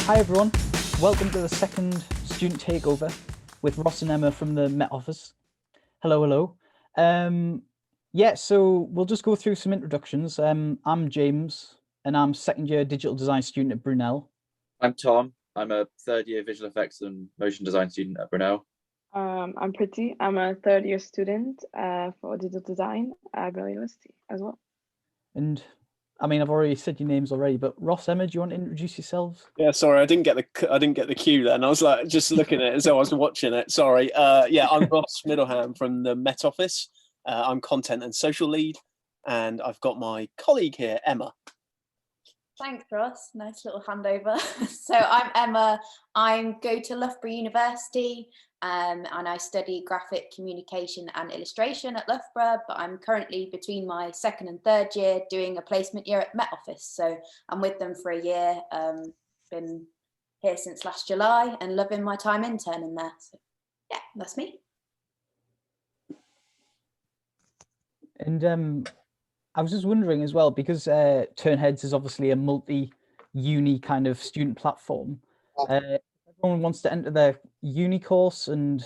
Hi everyone, welcome to the second student takeover with Ross and Emma from the Met Office. Hello, hello. So we'll just go through some introductions. I'm James and I'm second year digital design student at Brunel. I'm Tom. I'm a third year visual effects and motion design student at Brunel. I'm Pritti. I'm a third year student for digital design at Brunel University as well. And I mean, I've already said your names already, but Ross, Emma, do you want to introduce yourselves? Yeah, sorry, I didn't get the cue then. I was like just looking at it as I was watching it. Sorry. I'm Ross Middleham from the Met Office. I'm content and social lead, and I've got my colleague here, Emma. Thanks, Ross. Nice little handover. So I'm Emma. I go to Loughborough University and I study graphic communication and illustration at Loughborough, but I'm currently between my second and third year doing a placement year at Met Office. So I'm with them for a year, been here since last July and loving my time interning there. So yeah, that's me. And I was just wondering as well, because Tern Heads is obviously a multi-uni kind of student platform. If everyone wants to enter their uni course and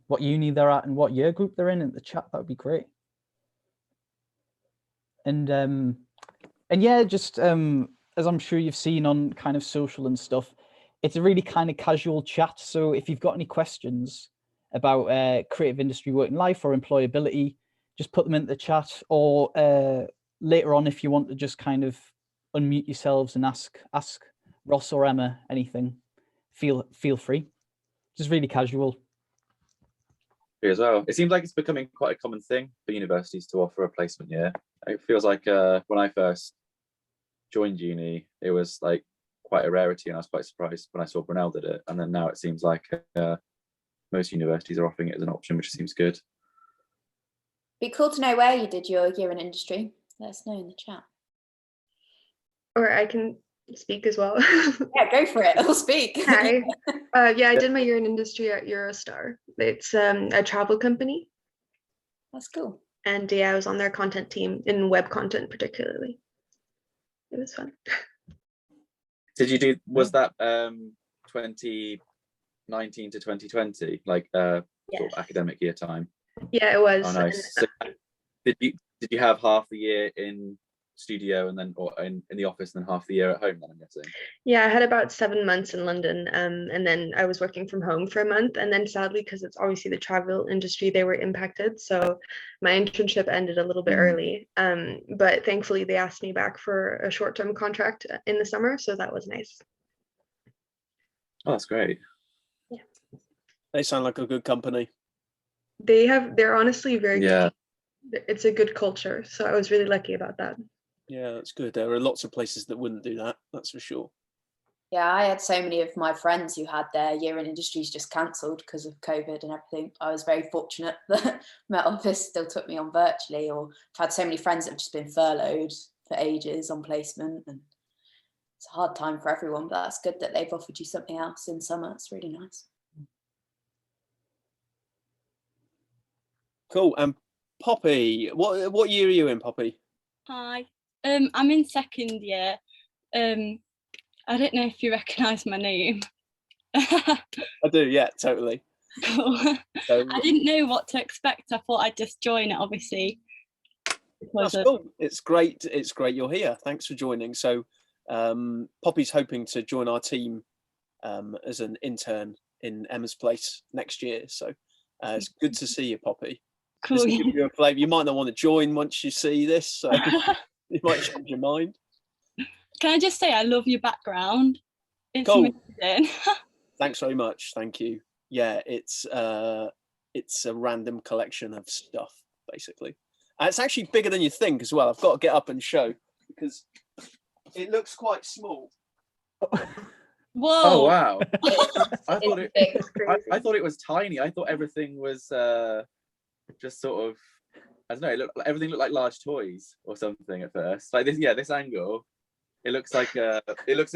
what uni they're at and what year group they're in the chat, that would be great. And yeah, just as I'm sure you've seen on kind of social and stuff, it's a really kind of casual chat. So if you've got any questions about creative industry work and life or employability, just put them into the chat, or later on, if you want to just kind of unmute yourselves and ask Ross or Emma anything, feel free. Just really casual. As well, it seems like it's becoming quite a common thing for universities to offer a placement year. It feels like when I first joined uni, it was like quite a rarity, and I was quite surprised when I saw Brunel did it. And then now it seems like most universities are offering it as an option, which seems good. Be cool to know where you did your year in industry. Let us know in the chat. Or I can speak as well. Yeah, go for it. I'll speak. Hi. I did my year in industry at Eurostar. It's a travel company. That's cool. And yeah, I was on their content team in web content particularly. It was fun. Did you do, was that 2019 to 2020, like Yes. sort of academic year time? Yeah, it was. Oh, nice. So did you have half the year in studio and then or in the office and then half the year at home then, I'm guessing? Yeah, I had about 7 months in London, and then I was working from home for a month, and then sadly, because it's obviously the travel industry, they were impacted, so my internship ended a little bit early, but thankfully they asked me back for a short-term contract in the summer, so that was nice. Oh, that's great. Yeah, They sound like a good company. they're honestly very Yeah. good. It's a good culture, so I was really lucky about that. Yeah, that's good. There are lots of places that wouldn't do that, that's for sure. Yeah, I had so many of my friends who had their year in industries just cancelled because of COVID and everything. I was very fortunate that Met Office still took me on virtually, or I've had so many friends that have just been furloughed for ages on placement, and it's a hard time for everyone, but that's good that they've offered you something else in summer. It's really nice. Cool. And Poppy, what year are you in, Poppy? Hi, I'm in second year. I don't know if you recognise my name. I do, yeah, totally. Cool. So, I didn't know what to expect. I thought I'd just join it, obviously. that's cool. It's great you're here. Thanks for joining. So Poppy's hoping to join our team as an intern in Emma's place next year. So it's good to see you, Poppy. Cool. Just to give you a flavour, you might not want to join once you see this, so you might change your mind. Can I just say I love your background? It's Cool. amazing. Thanks very much. Thank you. Yeah, it's a random collection of stuff, basically. And it's actually bigger than you think as well. I've got to get up and show because it looks quite small. Whoa. Oh wow. I thought it was tiny. I thought everything was just sort of, I don't know, everything looked like large toys or something at first. Like this, yeah, this angle, it looks like it looks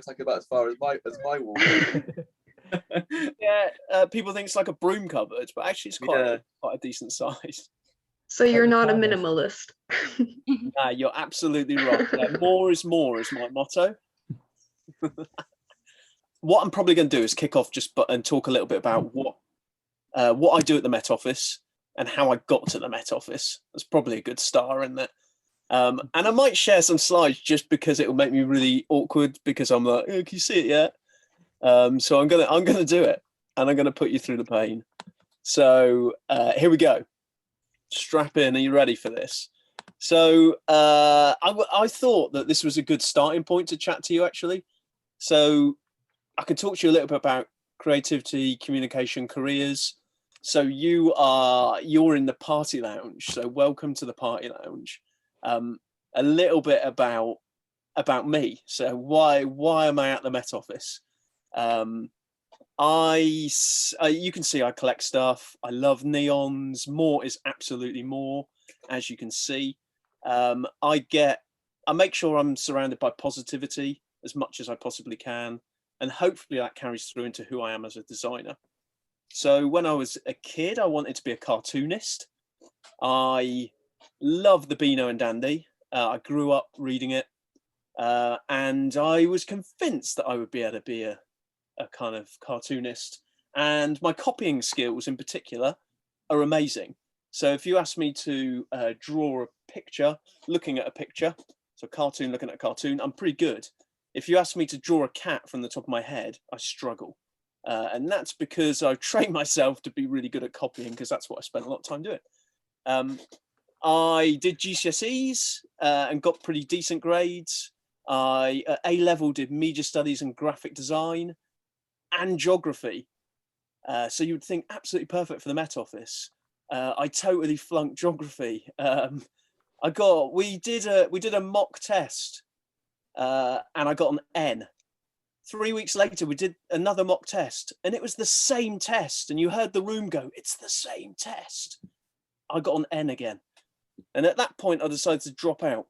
like about as far as my wall. Yeah, people think it's like a broom cupboard, but actually it's quite a decent size. So you're not a minimalist. You're absolutely right. Yeah, more is my motto. what I'm probably going to do is kick off and talk a little bit about what I do at the Met Office and how I got to the Met Office. That's probably a good start, isn't it? And I might share some slides just because it will make me really awkward because I'm like, oh, can you see it yet? So I'm gonna do it, and I'm gonna put you through the pain. So here we go. Strap in. Are you ready for this? So I thought that this was a good starting point to chat to you, actually. So I can talk to you a little bit about creativity, communication, careers. So you're in the party lounge. So welcome to the party lounge. A little bit about me. So why am I at the Met Office? You can see I collect stuff. I love neons. More is absolutely more, as you can see. I make sure I'm surrounded by positivity as much as I possibly can, and hopefully that carries through into who I am as a designer. So when I was a kid, I wanted to be a cartoonist. I love the Beano and Dandy. I grew up reading it, and I was convinced that I would be able to be a kind of cartoonist. And my copying skills in particular are amazing. So if you ask me to draw a picture, looking at a picture, so cartoon looking at a cartoon, I'm pretty good. If you ask me to draw a cat from the top of my head, I struggle. And that's because I've trained myself to be really good at copying, because that's what I spent a lot of time doing. I did GCSEs and got pretty decent grades. I, at A-level, did media studies and graphic design and geography. So you would think absolutely perfect for the Met Office. I totally flunked geography. We did a mock test, and I got an N. 3 weeks later, we did another mock test, and it was the same test. And you heard the room go, "It's the same test." I got an N again, and at that point, I decided to drop out.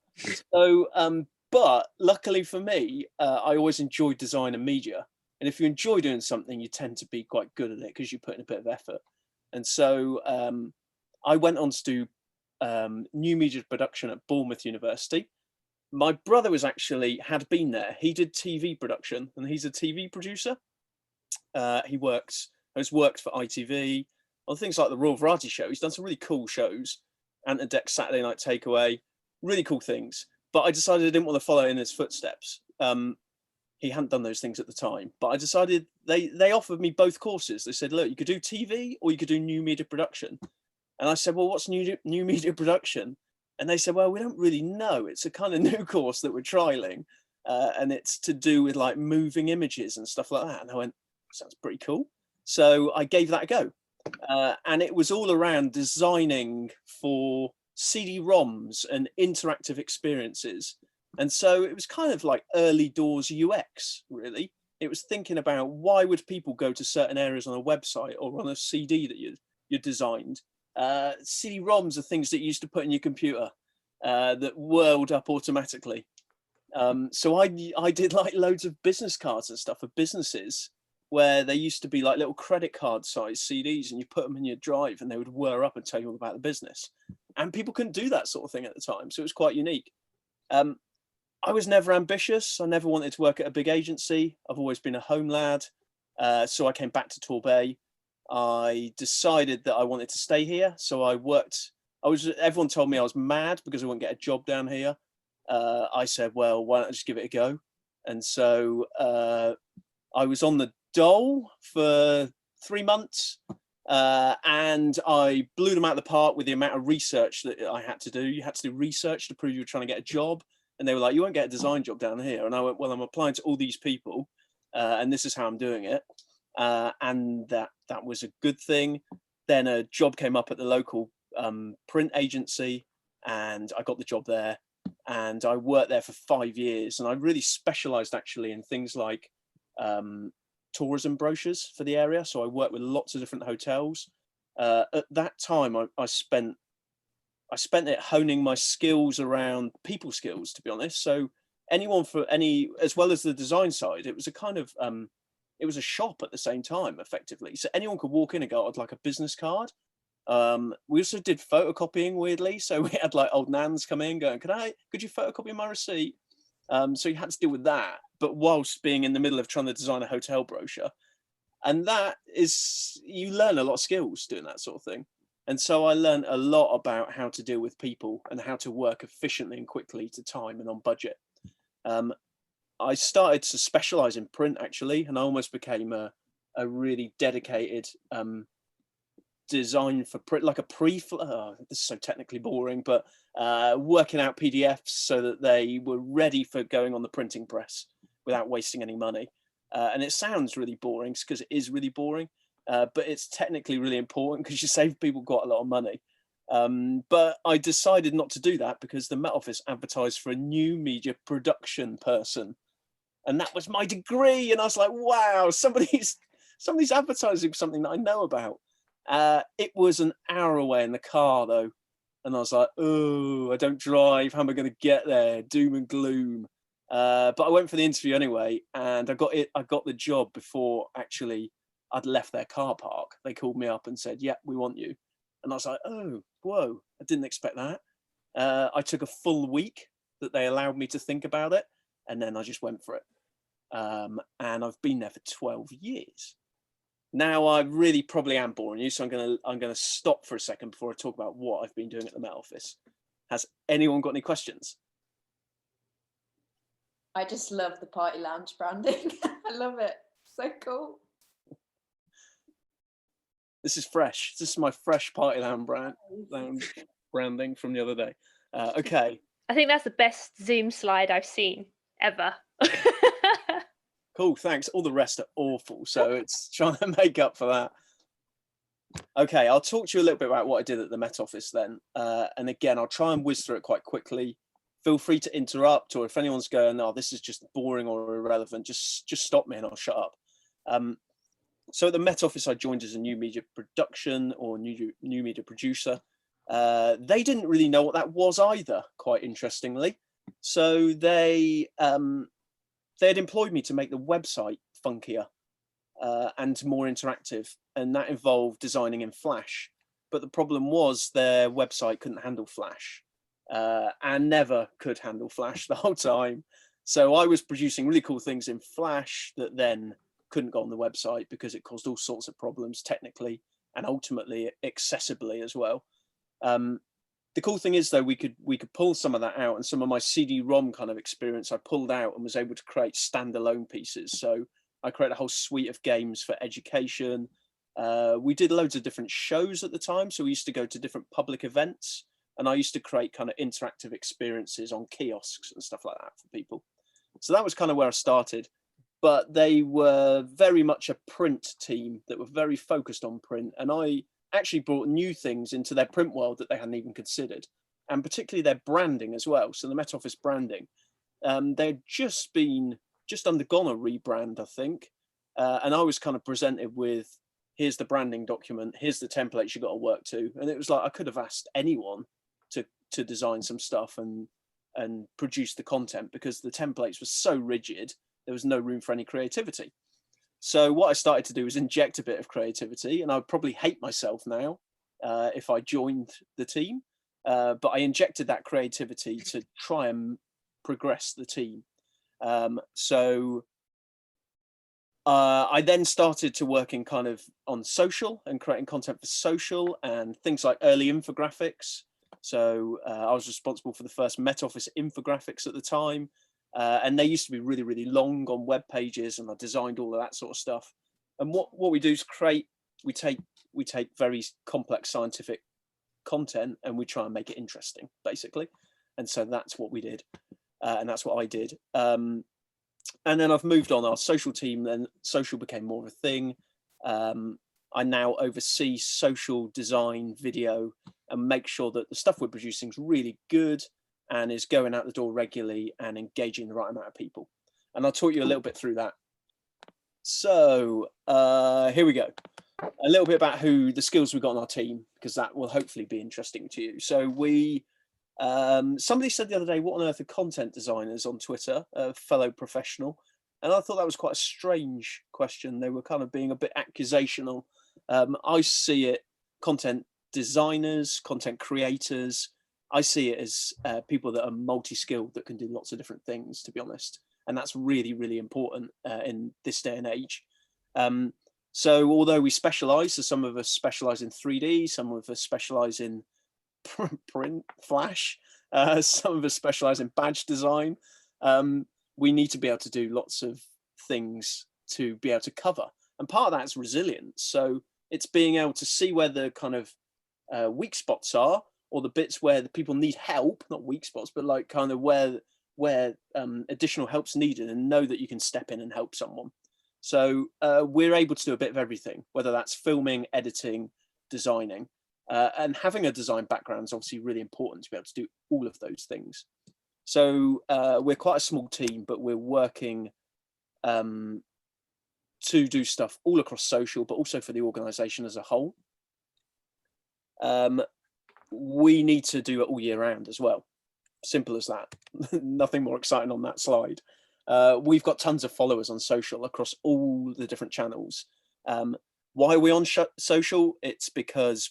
So, but luckily for me, I always enjoyed design and media. And if you enjoy doing something, you tend to be quite good at it because you put in a bit of effort. And so I went on to do new media production at Bournemouth University. My brother had been there. He did TV production, and he's a TV producer. He has worked for ITV on things like the Royal Variety Show. He's done some really cool shows, Ant and Dec Saturday Night Takeaway, really cool things. But I decided I didn't want to follow in his footsteps. He hadn't done those things at the time, but I decided they offered me both courses. They said, look, you could do TV or you could do new media production. And I said, well, what's new media production? And they said, well, we don't really know. It's a kind of new course that we're trialing. And it's to do with like moving images and stuff like that. And I went, sounds pretty cool. So I gave that a go. And it was all around designing for CD-ROMs and interactive experiences. And so it was kind of like early doors UX, really. It was thinking about why would people go to certain areas on a website or on a CD that you designed. CD-ROMs are things that you used to put in your computer that whirled up automatically. So I did like loads of business cards and stuff for businesses where they used to be like little credit card size CDs, and you put them in your drive and they would whir up and tell you all about the business. And people couldn't do that sort of thing at the time. So it was quite unique. I was never ambitious. I never wanted to work at a big agency. I've always been a home lad. So I came back to Torbay. I decided that I wanted to stay here. So everyone told me I was mad because I wouldn't get a job down here. I said, well, why don't I just give it a go? And so I was on the dole for 3 months. And I blew them out of the park with the amount of research that I had to do. You had to do research to prove you were trying to get a job. And they were like, you won't get a design job down here. And I went, well, I'm applying to all these people, and this is how I'm doing it. And that was a good thing. Then a job came up at the local print agency, and I got the job there. And I worked there for 5 years. And I really specialized actually in things like tourism brochures for the area. So I worked with lots of different hotels. At that time, I spent it honing my skills around people skills, to be honest. So as well as the design side, it was a kind of, it was a shop at the same time, effectively. So anyone could walk in and go, I'd like a business card. We also did photocopying, weirdly. So we had like old nans come in going, could you photocopy my receipt? So you had to deal with that. but whilst being in the middle of trying to design a hotel brochure. And that is, you learn a lot of skills doing that sort of thing. And so I learned a lot about how to deal with people and how to work efficiently and quickly to time and on budget. I started to specialize in print, actually, and I almost became a really dedicated design for print, like a this is so technically boring, but working out PDFs so that they were ready for going on the printing press without wasting any money. And it sounds really boring because it is really boring, but it's technically really important because you save people quite a lot of money. But I decided not to do that because the Met Office advertised for a new media production person. And that was my degree. And I was like, wow, somebody's advertising something that I know about. It was an hour away in the car though. And I was like, oh, I don't drive. How am I going to get there? Doom and gloom. But I went for the interview anyway, and I got the job before actually I'd left their car park. They called me up and said, yeah, we want you. And I was like, oh, whoa, I didn't expect that. I took a full week that they allowed me to think about it, and then I just went for it. And I've been there for 12 years. Now I really probably am boring you, so I'm gonna stop for a second before I talk about what I've been doing at the Met Office. Has anyone got any questions? I just love the party lounge branding. I love it. So cool. This is fresh. This is my fresh party lounge branding from the other day. Okay. I think that's the best Zoom slide I've seen ever. Cool, thanks. All the rest are awful, so it's trying to make up for that. Okay, I'll talk to you a little bit about what I did at the Met Office then. And again, I'll try and whiz through it quite quickly. Feel free to interrupt, or if anyone's going, oh, this is just boring or irrelevant, just stop me and I'll shut up. So at the Met Office, I joined as a new media production or new media producer. They didn't really know what that was either, quite interestingly. So they had employed me to make the website funkier and more interactive, and that involved designing in Flash. But the problem was their website couldn't handle Flash and never could handle Flash the whole time. So I was producing really cool things in Flash that then couldn't go on the website because it caused all sorts of problems technically and ultimately accessibly as well. The cool thing is though, we could pull some of that out, and some of my CD-ROM kind of experience I pulled out and was able to create standalone pieces. So I created a whole suite of games for education. We did loads of different shows at the time. So we used to go to different public events, and I used to create kind of interactive experiences on kiosks and stuff like that for people. So that was kind of where I started. But they were very much a print team that were very focused on print. And I actually brought new things into their print world that they hadn't even considered, and particularly their branding as well. So the Met Office branding, they'd just undergone a rebrand, I think. And I was kind of presented with, here's the branding document, here's the templates you got to work to. And it was like, I could have asked anyone to design some stuff and produce the content, because the templates were so rigid, there was no room for any creativity. So what I started to do was inject a bit of creativity, and I'd probably hate myself now if I joined the team, but I injected that creativity to try and progress the team. So I then started to work in kind of on social and creating content for social and things like early infographics. So I was responsible for the first Met Office infographics at the time. And they used to be really, really long on web pages, and I designed all of that sort of stuff. And what we do is we take very complex scientific content and we try and make it interesting, basically. And so that's what we did, and that's what I did. And then I've moved on our social team. Then social became more of a thing. I now oversee social design, video, and make sure that the stuff we're producing is really good and is going out the door regularly and engaging the right amount of people. And I'll talk you a little bit through that. So here we go. A little bit about the skills we've got on our team, because that will hopefully be interesting to you. So somebody said the other day, what on earth are content designers on Twitter, a fellow professional? And I thought that was quite a strange question. They were kind of being a bit accusational. I see it, content designers, content creators, I see it as people that are multi-skilled that can do lots of different things, to be honest. And that's really, really important in this day and age. So although we specialize, so some of us specialize in 3D, some of us specialize in print, flash, some of us specialize in badge design. We need to be able to do lots of things to be able to cover. And part of that is resilience. So it's being able to see where the kind of weak spots are, or the bits where the people need help, not weak spots, but like kind of where additional help's needed, and know that you can step in and help someone. So we're able to do a bit of everything, whether that's filming, editing, designing, and having a design background is obviously really important to be able to do all of those things. So we're quite a small team, but we're working to do stuff all across social, but also for the organization as a whole. We need to do it all year round as well. Simple as that. Nothing more exciting on that slide. We've got tons of followers on social across all the different channels. Why are we on social? It's because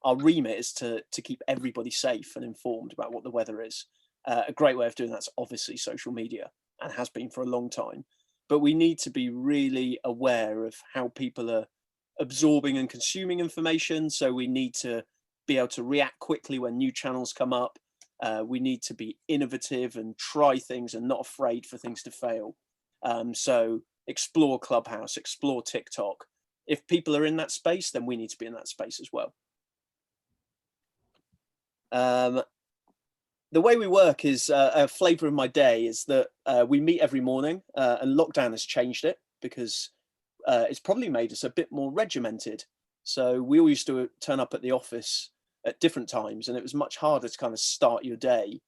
our remit is to keep everybody safe and informed about what the weather is. A great way of doing that's obviously social media, and has been for a long time. But we need to be really aware of how people are absorbing and consuming information. So we need to be able to react quickly when new channels come up. We need to be innovative and try things and not afraid for things to fail. So explore Clubhouse, explore TikTok. If people are in that space, then we need to be in that space as well. The way we work is a flavour of my day is that we meet every morning, and lockdown has changed it because it's probably made us a bit more regimented. So we all used to turn up at the office at different times, and it was much harder to kind of start your day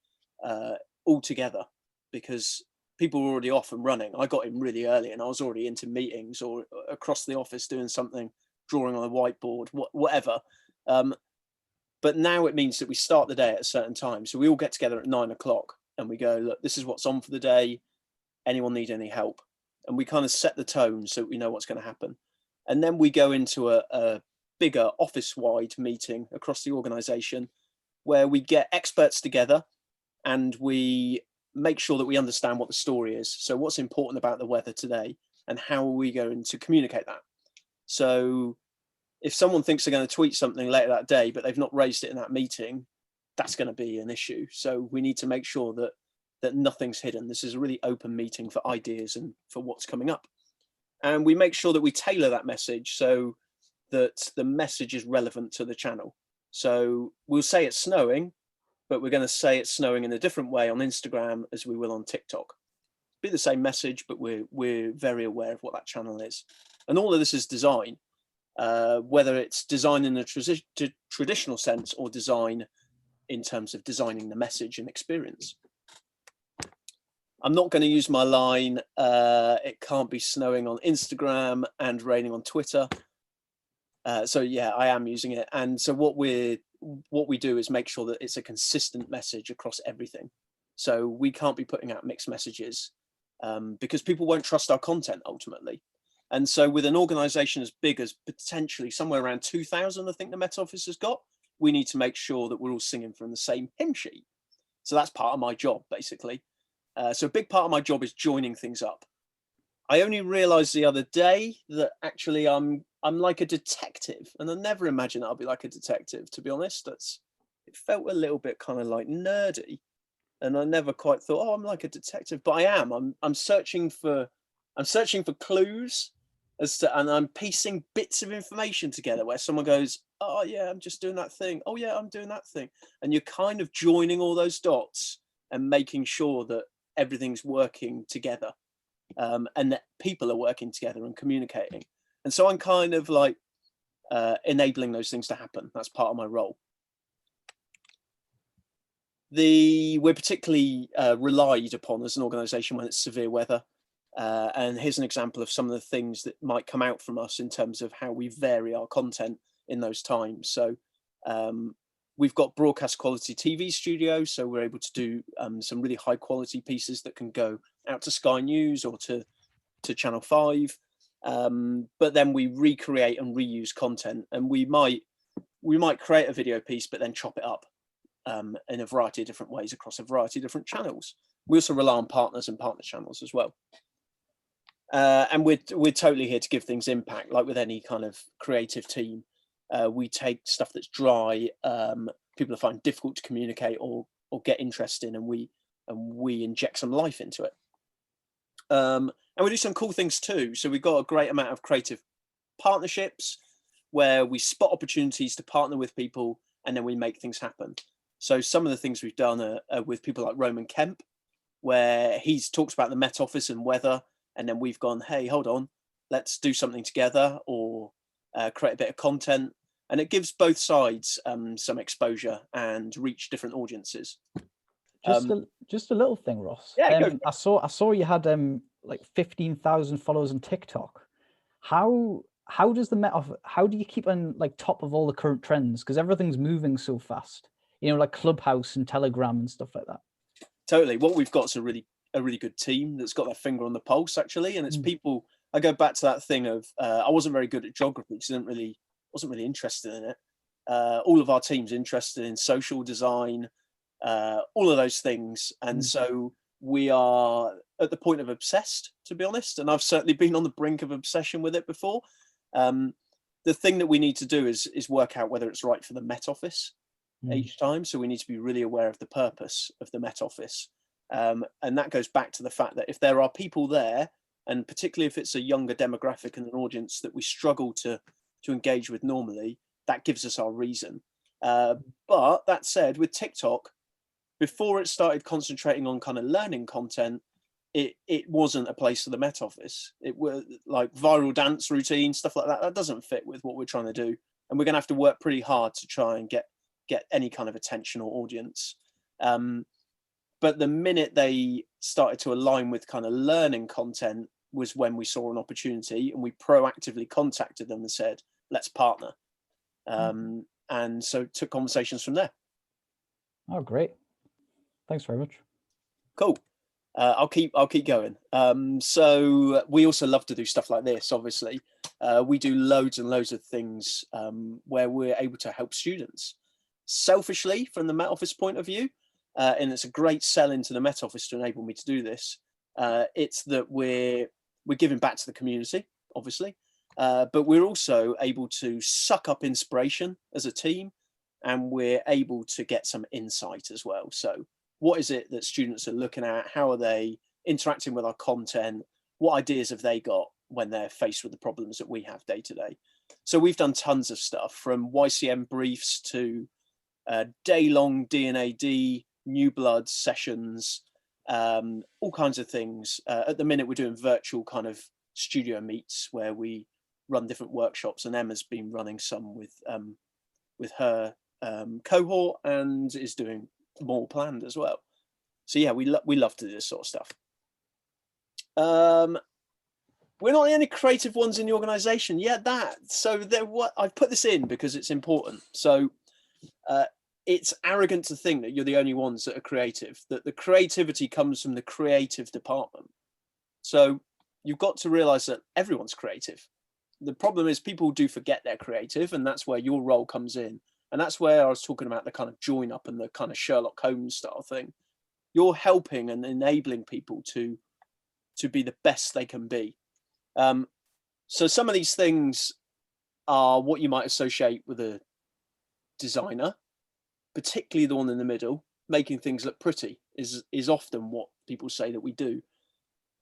all together because people were already off and running. I got in really early and I was already into meetings or across the office doing something, drawing on a whiteboard, whatever. But now it means that we start the day at a certain time. So we all get together at 9 o'clock and we go, look, this is what's on for the day. Anyone need any help? And we kind of set the tone so we know what's going to happen. And then we go into a bigger office-wide meeting across the organization where we get experts together and we make sure that we understand what the story is. So what's important about the weather today and how are we going to communicate that? So if someone thinks they're going to tweet something later that day, but they've not raised it in that meeting, that's going to be an issue. So we need to make sure that nothing's hidden. This is a really open meeting for ideas and for what's coming up. And we make sure that we tailor that message so that the message is relevant to the channel. So we'll say it's snowing, but we're going to say it's snowing in a different way on Instagram as we will on TikTok. Be the same message, but we're very aware of what that channel is. And all of this is design. Whether it's design in a traditional sense or design in terms of designing the message and experience. I'm not going to use my line, it can't be snowing on Instagram and raining on Twitter. So yeah, I am using it. And so what we do is make sure that it's a consistent message across everything. So we can't be putting out mixed messages because people won't trust our content ultimately. And so with an organization as big as potentially somewhere around 2,000, I think the Met Office has got, we need to make sure that we're all singing from the same hymn sheet. So that's part of my job, basically. So a big part of my job is joining things up. I only realized the other day that actually I'm like a detective, and I never imagined I'll be like a detective, to be honest. It felt a little bit kind of like nerdy, and I never quite thought, oh, I'm like a detective, but I am. I'm searching for clues and I'm piecing bits of information together where someone goes, oh yeah, I'm just doing that thing. Oh yeah, I'm doing that thing. And you're kind of joining all those dots and making sure that everything's working together, and that people are working together and communicating. And so I'm kind of like enabling those things to happen. That's part of my role. We're particularly relied upon as an organization when it's severe weather. And here's an example of some of the things that might come out from us in terms of how we vary our content in those times. So we've got broadcast quality TV studios, so we're able to do some really high quality pieces that can go out to Sky News or to Channel 5. But then we recreate and reuse content, and we might create a video piece but then chop it up in a variety of different ways across a variety of different channels. We also rely on partners and partner channels as well. And we're totally here to give things impact, like with any kind of creative team. We take stuff that's dry, people find difficult to communicate or get interest in, and we inject some life into it. And we do some cool things too. So we've got a great amount of creative partnerships where we spot opportunities to partner with people, and then we make things happen. So some of the things we've done are with people like Roman Kemp, where he's talked about the Met Office and weather, and then we've gone, hey, hold on, let's do something together, or create a bit of content. And it gives both sides some exposure and reach different audiences. Just a little thing, Ross. Yeah, I saw you had like 15,000 followers on TikTok. How does how do you keep on like top of all the current trends? Because everything's moving so fast. You know, like Clubhouse and Telegram and stuff like that. Totally. What we've got is a really good team that's got their finger on the pulse, actually, and it's people. I go back to that thing of I wasn't very good at geography, so wasn't really interested in it. All of our team's interested in social design, all of those things, and so we are at the point of obsessed, to be honest. And I've certainly been on the brink of obsession with it before. The thing that we need to do is work out whether it's right for the Met Office each time. So we need to be really aware of the purpose of the Met Office. And that goes back to the fact that if there are people there, and particularly if it's a younger demographic and an audience that we struggle to engage with normally, that gives us our reason. But that said, with TikTok, before it started concentrating on kind of learning content, it wasn't a place for the Met Office. It was like viral dance routine, stuff like that. That doesn't fit with what we're trying to do. And we're going to have to work pretty hard to try and get any kind of attention or audience. But the minute they started to align with kind of learning content was when we saw an opportunity, and we proactively contacted them and said, let's partner. And so took conversations from there. Oh, great. Thanks very much. Cool. I'll keep going. So we also love to do stuff like this, obviously. We do loads and loads of things where we're able to help students. Selfishly, from the Met Office point of view, and it's a great sell into the Met Office to enable me to do this, it's that we're giving back to the community, obviously, but we're also able to suck up inspiration as a team, and we're able to get some insight as well. So what is it that students are looking at? How are they interacting with our content? What ideas have they got when they're faced with the problems that we have day to day? So we've done tons of stuff, from YCM briefs to day-long D&AD, new blood sessions, all kinds of things. At the minute, we're doing virtual kind of studio meets where we run different workshops, and Emma's been running some with her cohort and is doing more planned as well. So yeah, we love to do this sort of stuff. We're not the only creative ones in the organization. Yeah, I've put this in because it's important. So it's arrogant to think that you're the only ones that are creative, that the creativity comes from the creative department. So you've got to realize that everyone's creative. The problem is people do forget they're creative, and that's where your role comes in. And that's where I was talking about the kind of join up and the kind of Sherlock Holmes style thing. You're helping and enabling people to be the best they can be. So some of these things are what you might associate with a designer, particularly the one in the middle. Making things look pretty is often what people say that we do.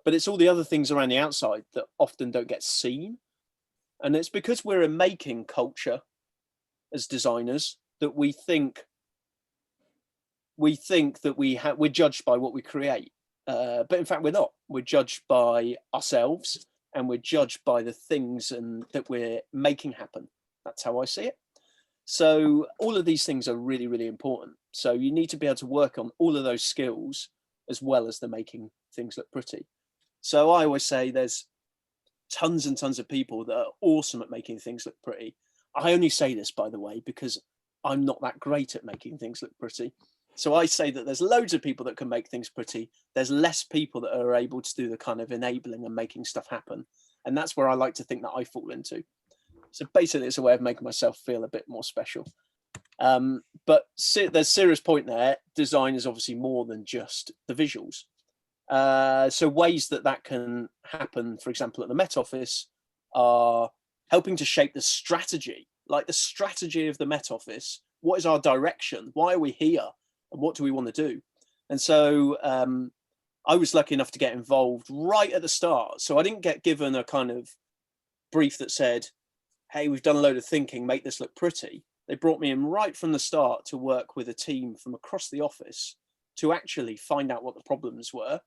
But it's all the other things around the outside that often don't get seen. And it's because we're a making culture as designers that we think that we're judged by what we create, but in fact we're not. We're judged by ourselves, and we're judged by the things that we're making happen. That's how I see it. So all of these things are really, really important. So you need to be able to work on all of those skills as well as the making things look pretty. So I always say there's tons and tons of people that are awesome at making things look pretty. I only say this, by the way, because I'm not that great at making things look pretty. So I say that there's loads of people that can make things pretty. There's less people that are able to do the kind of enabling and making stuff happen. And that's where I like to think that I fall into. So basically it's a way of making myself feel a bit more special. But there's serious point there. Design is obviously more than just the visuals. So ways that can happen, for example, at the Met Office, are helping to shape the strategy, like the strategy of the Met Office. What is our direction? Why are we here? And what do we want to do? And so I was lucky enough to get involved right at the start. So I didn't get given a kind of brief that said, hey, we've done a load of thinking, make this look pretty. They brought me in right from the start to work with a team from across the office to actually find out what the problems were,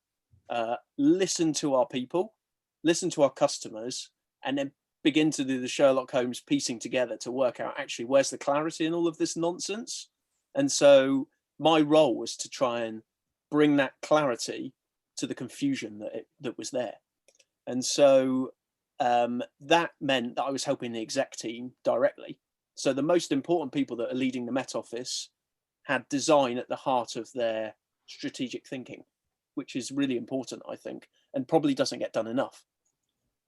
listen to our people, listen to our customers, and then begin to do the Sherlock Holmes piecing together to work out actually where's the clarity in all of this nonsense. And so my role was to try and bring that clarity to the confusion that was there. And so that meant that I was helping the exec team directly. So the most important people that are leading the Met Office had design at the heart of their strategic thinking, which is really important, I think, and probably doesn't get done enough.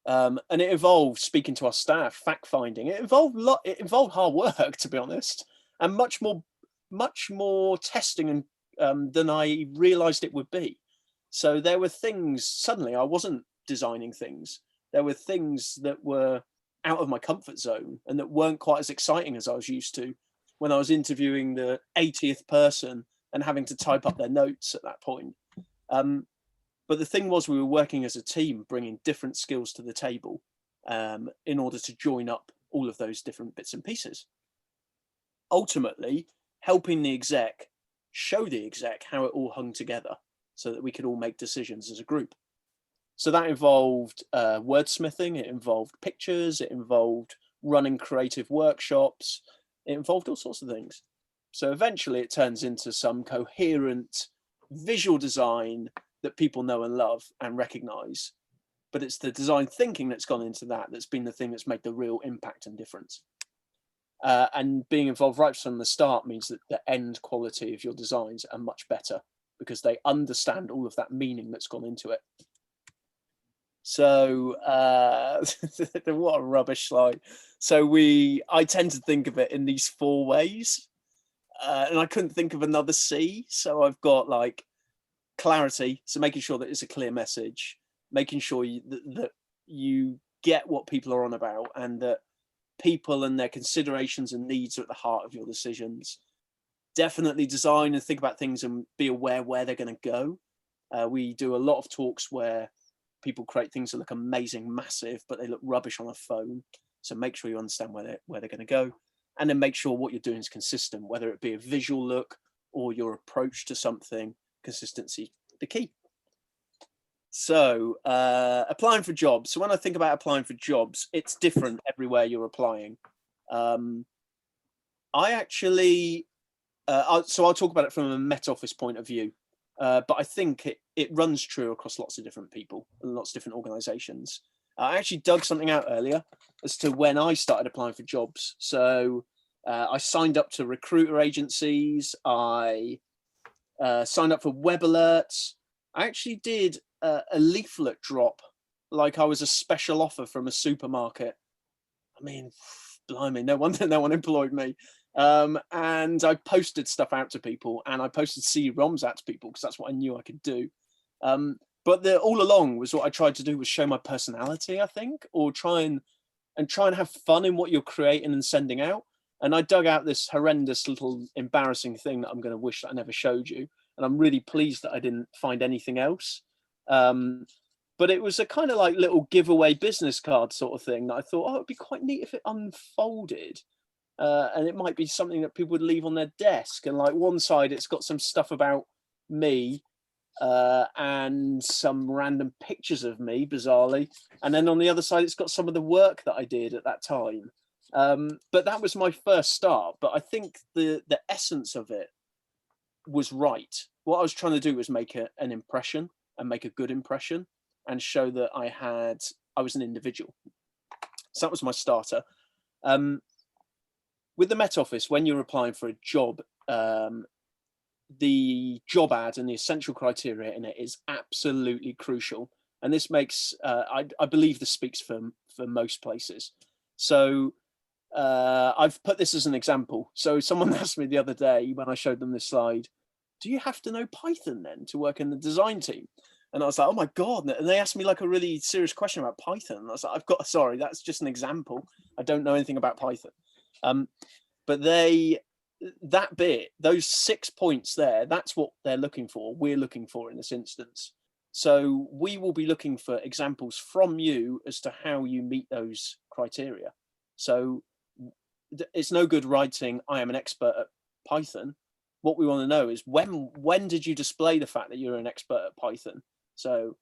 And it involved speaking to our staff, fact finding. It involved hard work, to be honest, and much more testing and than I realised it would be. So there were things. Suddenly, I wasn't designing things. There were things that were out of my comfort zone and that weren't quite as exciting as I was used to when I was interviewing the 80th person and having to type up their notes at that point. But the thing was, we were working as a team, bringing different skills to the table in order to join up all of those different bits and pieces. Ultimately, helping the exec show the exec how it all hung together so that we could all make decisions as a group. So that involved wordsmithing, it involved pictures, it involved running creative workshops, it involved all sorts of things. So eventually it turns into some coherent visual design that people know and love and recognize. But it's the design thinking that's gone into that's been the thing that's made the real impact and difference. And being involved right from the start means that the end quality of your designs are much better because they understand all of that meaning that's gone into it. So what a rubbish slide. So I tend to think of it in these 4 ways, and I couldn't think of another C. So I've got like clarity, so making sure that it's a clear message, making sure that you get what people are on about and that people and their considerations and needs are at the heart of your decisions. Definitely design and think about things and be aware where they're going to go. We do a lot of talks where people create things that look amazing, massive, but they look rubbish on a phone. So make sure you understand where they're going to go, and then make sure what you're doing is consistent, whether it be a visual look or your approach to something. Consistency, the key. So applying for jobs. So when I think about applying for jobs, it's different everywhere you're applying. I actually, so I'll talk about it from a Met Office point of view. But I think it runs true across lots of different people and lots of different organizations. I actually dug something out earlier as to when I started applying for jobs. So I signed up to recruiter agencies. I signed up for web alerts. I actually did a leaflet drop, like I was a special offer from a supermarket. I mean, blimey, no one employed me. And I posted stuff out to people, and I posted CD-ROMs out to people because that's what I knew I could do. But all along was what I tried to do was show my personality, I think, or try and have fun in what you're creating and sending out. And I dug out this horrendous little embarrassing thing that I'm going to wish that I never showed you. And I'm really pleased that I didn't find anything else. But it was a kind of like little giveaway business card sort of thing that I thought, it'd be quite neat if it unfolded. And it might be something that people would leave on their desk. And like one side, it's got some stuff about me and some random pictures of me, bizarrely. And then on the other side, it's got some of the work that I did at that time. But that was my first start. But I think the essence of it was right. What I was trying to do was make an impression and make a good impression and show that I was an individual. So that was my starter. With the Met Office, when you're applying for a job, the job ad and the essential criteria in it is absolutely crucial. And this makes, I believe this speaks for most places. So I've put this as an example. So someone asked me the other day when I showed them this slide, do you have to know Python then to work in the design team? And I was like, oh my God. And they asked me like a really serious question about Python. And I was like, sorry, that's just an example. I don't know anything about Python. But that bit, those 6 points there, that's what they're looking for. We're looking for in this instance. So we will be looking for examples from you as to how you meet those criteria. So it's no good writing, I am an expert at Python. What we want to know is when did you display the fact that you're an expert at Python? So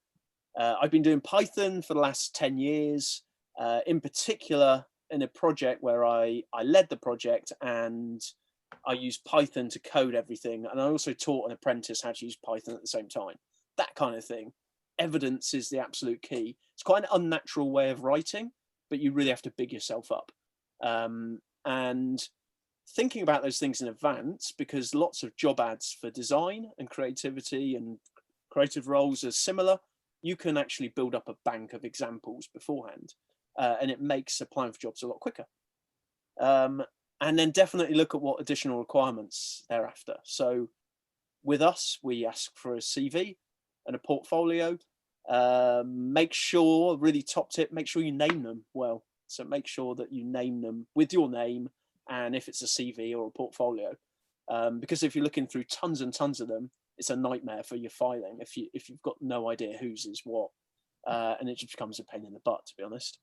I've been doing Python for the last 10 years, in particular in a project where I led the project and I used Python to code everything. And I also taught an apprentice how to use Python at the same time. That kind of thing. Evidence is the absolute key. It's quite an unnatural way of writing, but you really have to big yourself up. And thinking about those things in advance, because lots of job ads for design and creativity and creative roles are similar, you can actually build up a bank of examples beforehand, and it makes applying for jobs a lot quicker. And then definitely look at what additional requirements they're after. So with us, we ask for a CV and a portfolio. Make sure, really top tip, make sure you name them well. So make sure that you name them with your name, and if it's a CV or a portfolio, because if you're looking through tons and tons of them, it's a nightmare for your filing if you've got no idea whose is what, and it just becomes a pain in the butt, to be honest.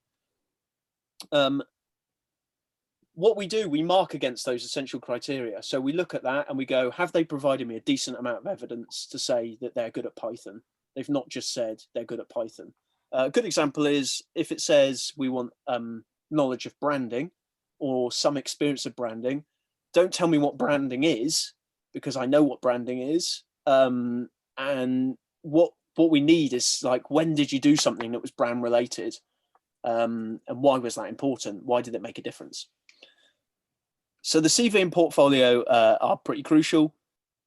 What we do, we mark against those essential criteria. So we look at that and we go, have they provided me a decent amount of evidence to say that they're good at Python? They've not just said they're good at Python. A good example is if it says we want knowledge of branding or some experience of branding, don't tell me what branding is, because I know what branding is. And what we need is like, when did you do something that was brand related? And why was that important? Why did it make a difference? So the CV and portfolio are pretty crucial.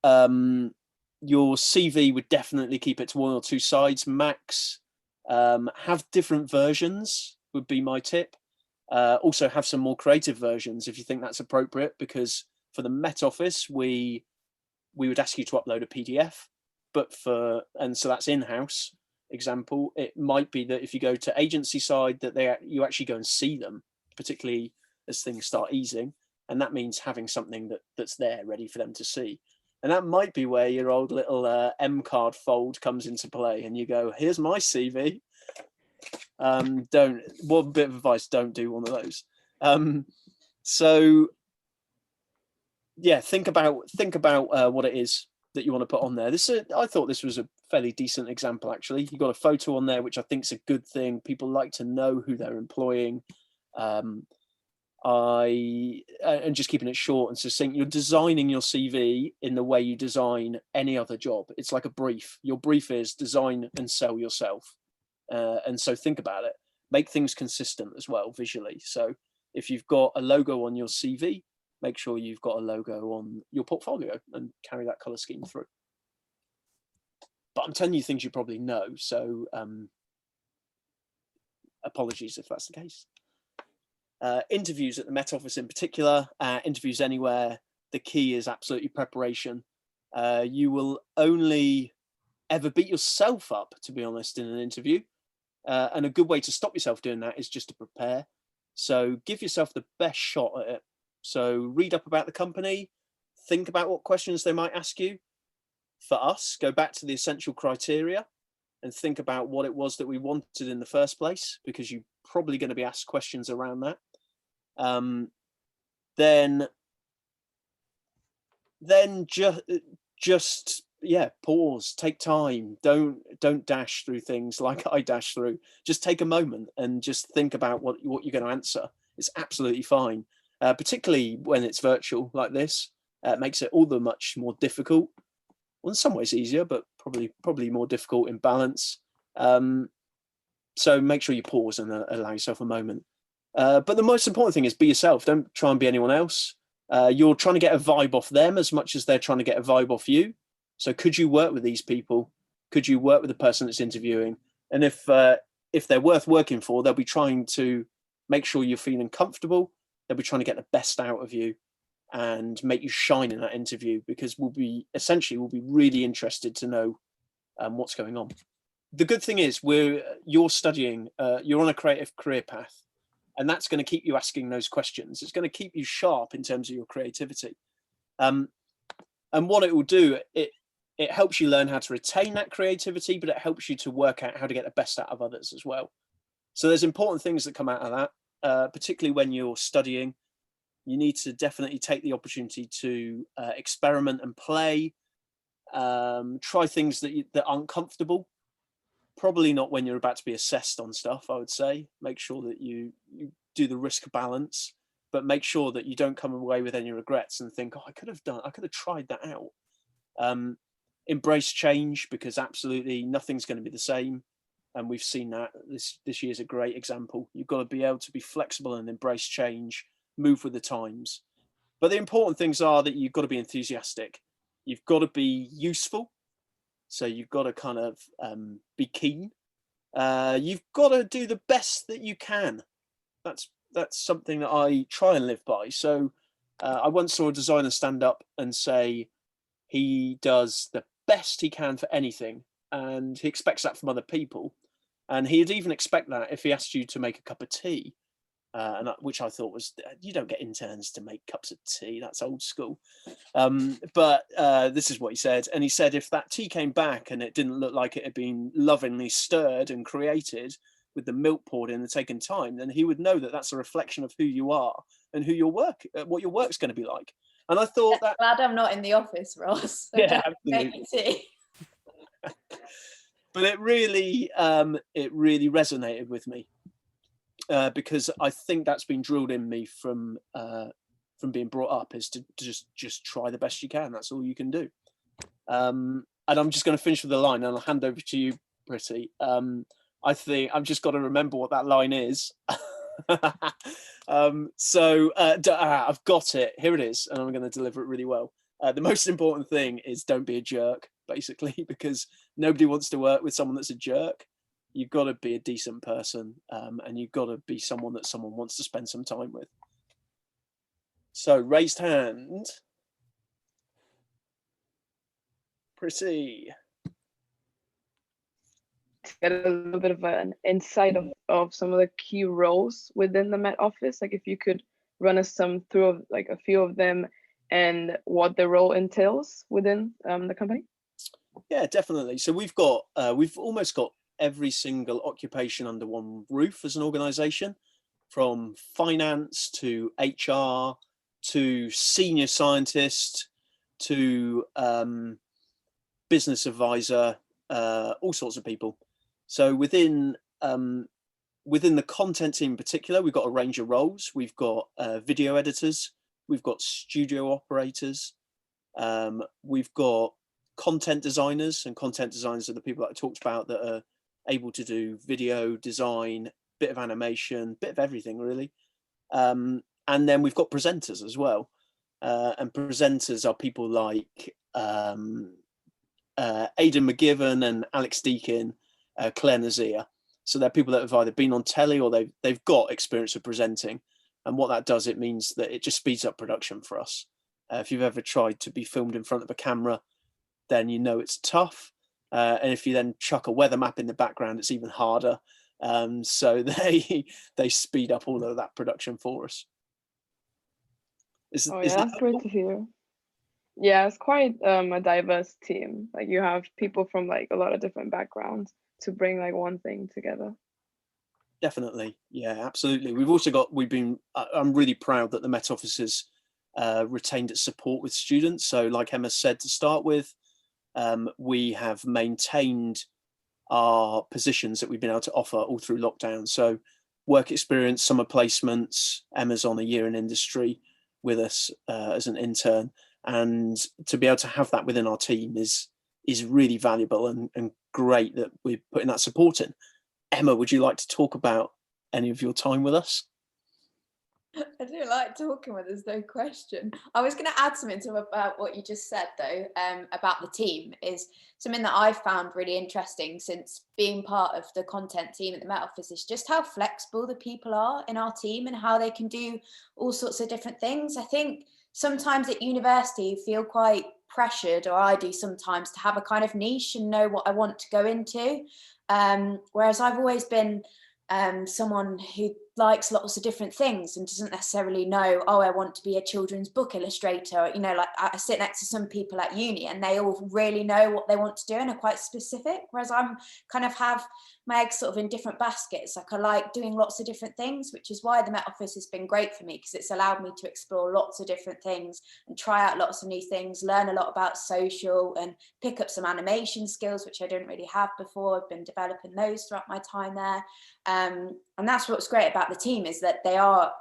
Your CV would definitely keep it to 1 or 2 sides max. Have different versions would be my tip. Also have some more creative versions if you think that's appropriate, because for the Met Office, we would ask you to upload a PDF, and so that's in-house example. It might be that if you go to agency side that you actually go and see them, particularly as things start easing. And that means having something that's there ready for them to see. And that might be where your old little M card fold comes into play, and you go, here's my CV. One bit of advice, don't do one of those. So yeah, think about what it is that you want to put on there. I thought this was a fairly decent example, actually. You got a photo on there, which I think is a good thing. People like to know who they're employing. And just keeping it short and succinct, you're designing your CV in the way you design any other job. It's like a brief. Your brief is design and sell yourself. And so think about it. Make things consistent as well visually. So if you've got a logo on your CV, make sure you've got a logo on your portfolio and carry that color scheme through. But I'm telling you things you probably know. So apologies if that's the case. Interviews at the Met Office in particular, interviews anywhere, the key is absolutely preparation. You will only ever beat yourself up, to be honest, in an interview. And a good way to stop yourself doing that is just to prepare. So give yourself the best shot at it. So read up about the company, think about what questions they might ask you. For us, go back to the essential criteria and think about what it was that we wanted in the first place, because you're probably going to be asked questions around that. Then just pause, take time, don't dash through things like I dash through. Just take a moment and just think about what you're going to answer. It's absolutely fine, particularly when it's virtual like this. It makes it all the much more difficult. Well, in some ways easier, but probably more difficult in balance. So make sure you pause and allow yourself a moment. But the most important thing is be yourself. Don't try and be anyone else. You're trying to get a vibe off them as much as they're trying to get a vibe off you. So could you work with these people? Could you work with the person that's interviewing? And if they're worth working for, they'll be trying to make sure you're feeling comfortable they'll be trying to get the best out of you and make you shine in that interview, because we'll be really interested to know what's going on. The good thing is you're studying, you're on a creative career path, and that's going to keep you asking those questions. It's going to keep you sharp in terms of your creativity. And what it will do, it helps you learn how to retain that creativity, but it helps you to work out how to get the best out of others as well. So there's important things that come out of that, particularly when you're studying. You need to definitely take the opportunity to experiment and play, try things that aren't comfortable. Probably not when you're about to be assessed on stuff, I would say. Make sure that you do the risk balance, but make sure that you don't come away with any regrets and think, oh, I could have tried that out. Embrace change, because absolutely nothing's going to be the same. And we've seen that this year's a great example. You've got to be able to be flexible and embrace change, move with the times. But the important things are that you've got to be enthusiastic. You've got to be useful. So you've got to kind of be keen. You've got to do the best that you can. That's something that I try and live by. So I once saw a designer stand up and say he does the best he can for anything, and he expects that from other people. And he'd even expect that if he asked you to make a cup of tea, which I thought was, you don't get interns to make cups of tea. That's old school. But this is what he said. And he said, if that tea came back and it didn't look like it had been lovingly stirred and created with the milk poured in and taken time, then he would know that that's a reflection of who you are and what your work's going to be like. And I thought that. Glad I'm not in the office, Ross. So yeah, make me tea. But it really resonated with me, because I think that's been drilled in me from being brought up, is to just try the best you can. That's all you can do. And I'm just going to finish with the line, and I'll hand over to you, Pritti. I think I've just got to remember what that line is. I've got it. Here it is, and I'm going to deliver it really well. The most important thing is don't be a jerk, basically, because nobody wants to work with someone that's a jerk. You've got to be a decent person, and you've got to be someone that someone wants to spend some time with. So, raised hand. Pritti. To get a little bit of an insight of some of the key roles within the Met Office, like if you could run us through like a few of them and what the role entails within the company. Yeah, definitely. So we've almost got every single occupation under one roof as an organization, from finance to HR to senior scientist to business advisor, all sorts of people. So within the content team in particular, we've got a range of roles. We've got video editors, we've got studio operators, we've got content designers, and content designers are the people that I talked about that are able to do video design, bit of animation, bit of everything really. And then we've got presenters as well. And presenters are people like Aidan McGivern and Alex Deakin, Claire Nazir. So they're people that have either been on telly or they've got experience of presenting. And what that does, it means that it just speeds up production for us. If you've ever tried to be filmed in front of a camera, then you know it's tough. And if you then chuck a weather map in the background, it's even harder. So they speed up all of that production for us. That's great to hear. Yeah, it's quite a diverse team. Like you have people from like a lot of different backgrounds to bring like one thing together. Definitely, yeah, absolutely. I'm really proud that the Met Office has retained its support with students. So like Emma said to start with, we have maintained our positions that we've been able to offer all through lockdown. So work experience, summer placements, Emma's on a year in industry with us as an intern. And to be able to have that within our team is really valuable and great that we're putting that support in. Emma, would you like to talk about any of your time with us? I do like talking when there's no question. I was going to add something about what you just said, though, about the team, is something that I've found really interesting since being part of the content team at the Met Office is just how flexible the people are in our team and how they can do all sorts of different things. I think sometimes at university you feel quite pressured, or I do sometimes, to have a kind of niche and know what I want to go into. Whereas I've always been someone who likes lots of different things and doesn't necessarily know, oh, I want to be a children's book illustrator. You know, like I sit next to some people at uni and they all really know what they want to do and are quite specific, whereas I'm kind of have my eggs sort of in different baskets. Like I like doing lots of different things, which is why the Met Office has been great for me, because it's allowed me to explore lots of different things and try out lots of new things, learn a lot about social and pick up some animation skills, which I didn't really have before. I've been developing those throughout my time there. And that's what's great about the team, is that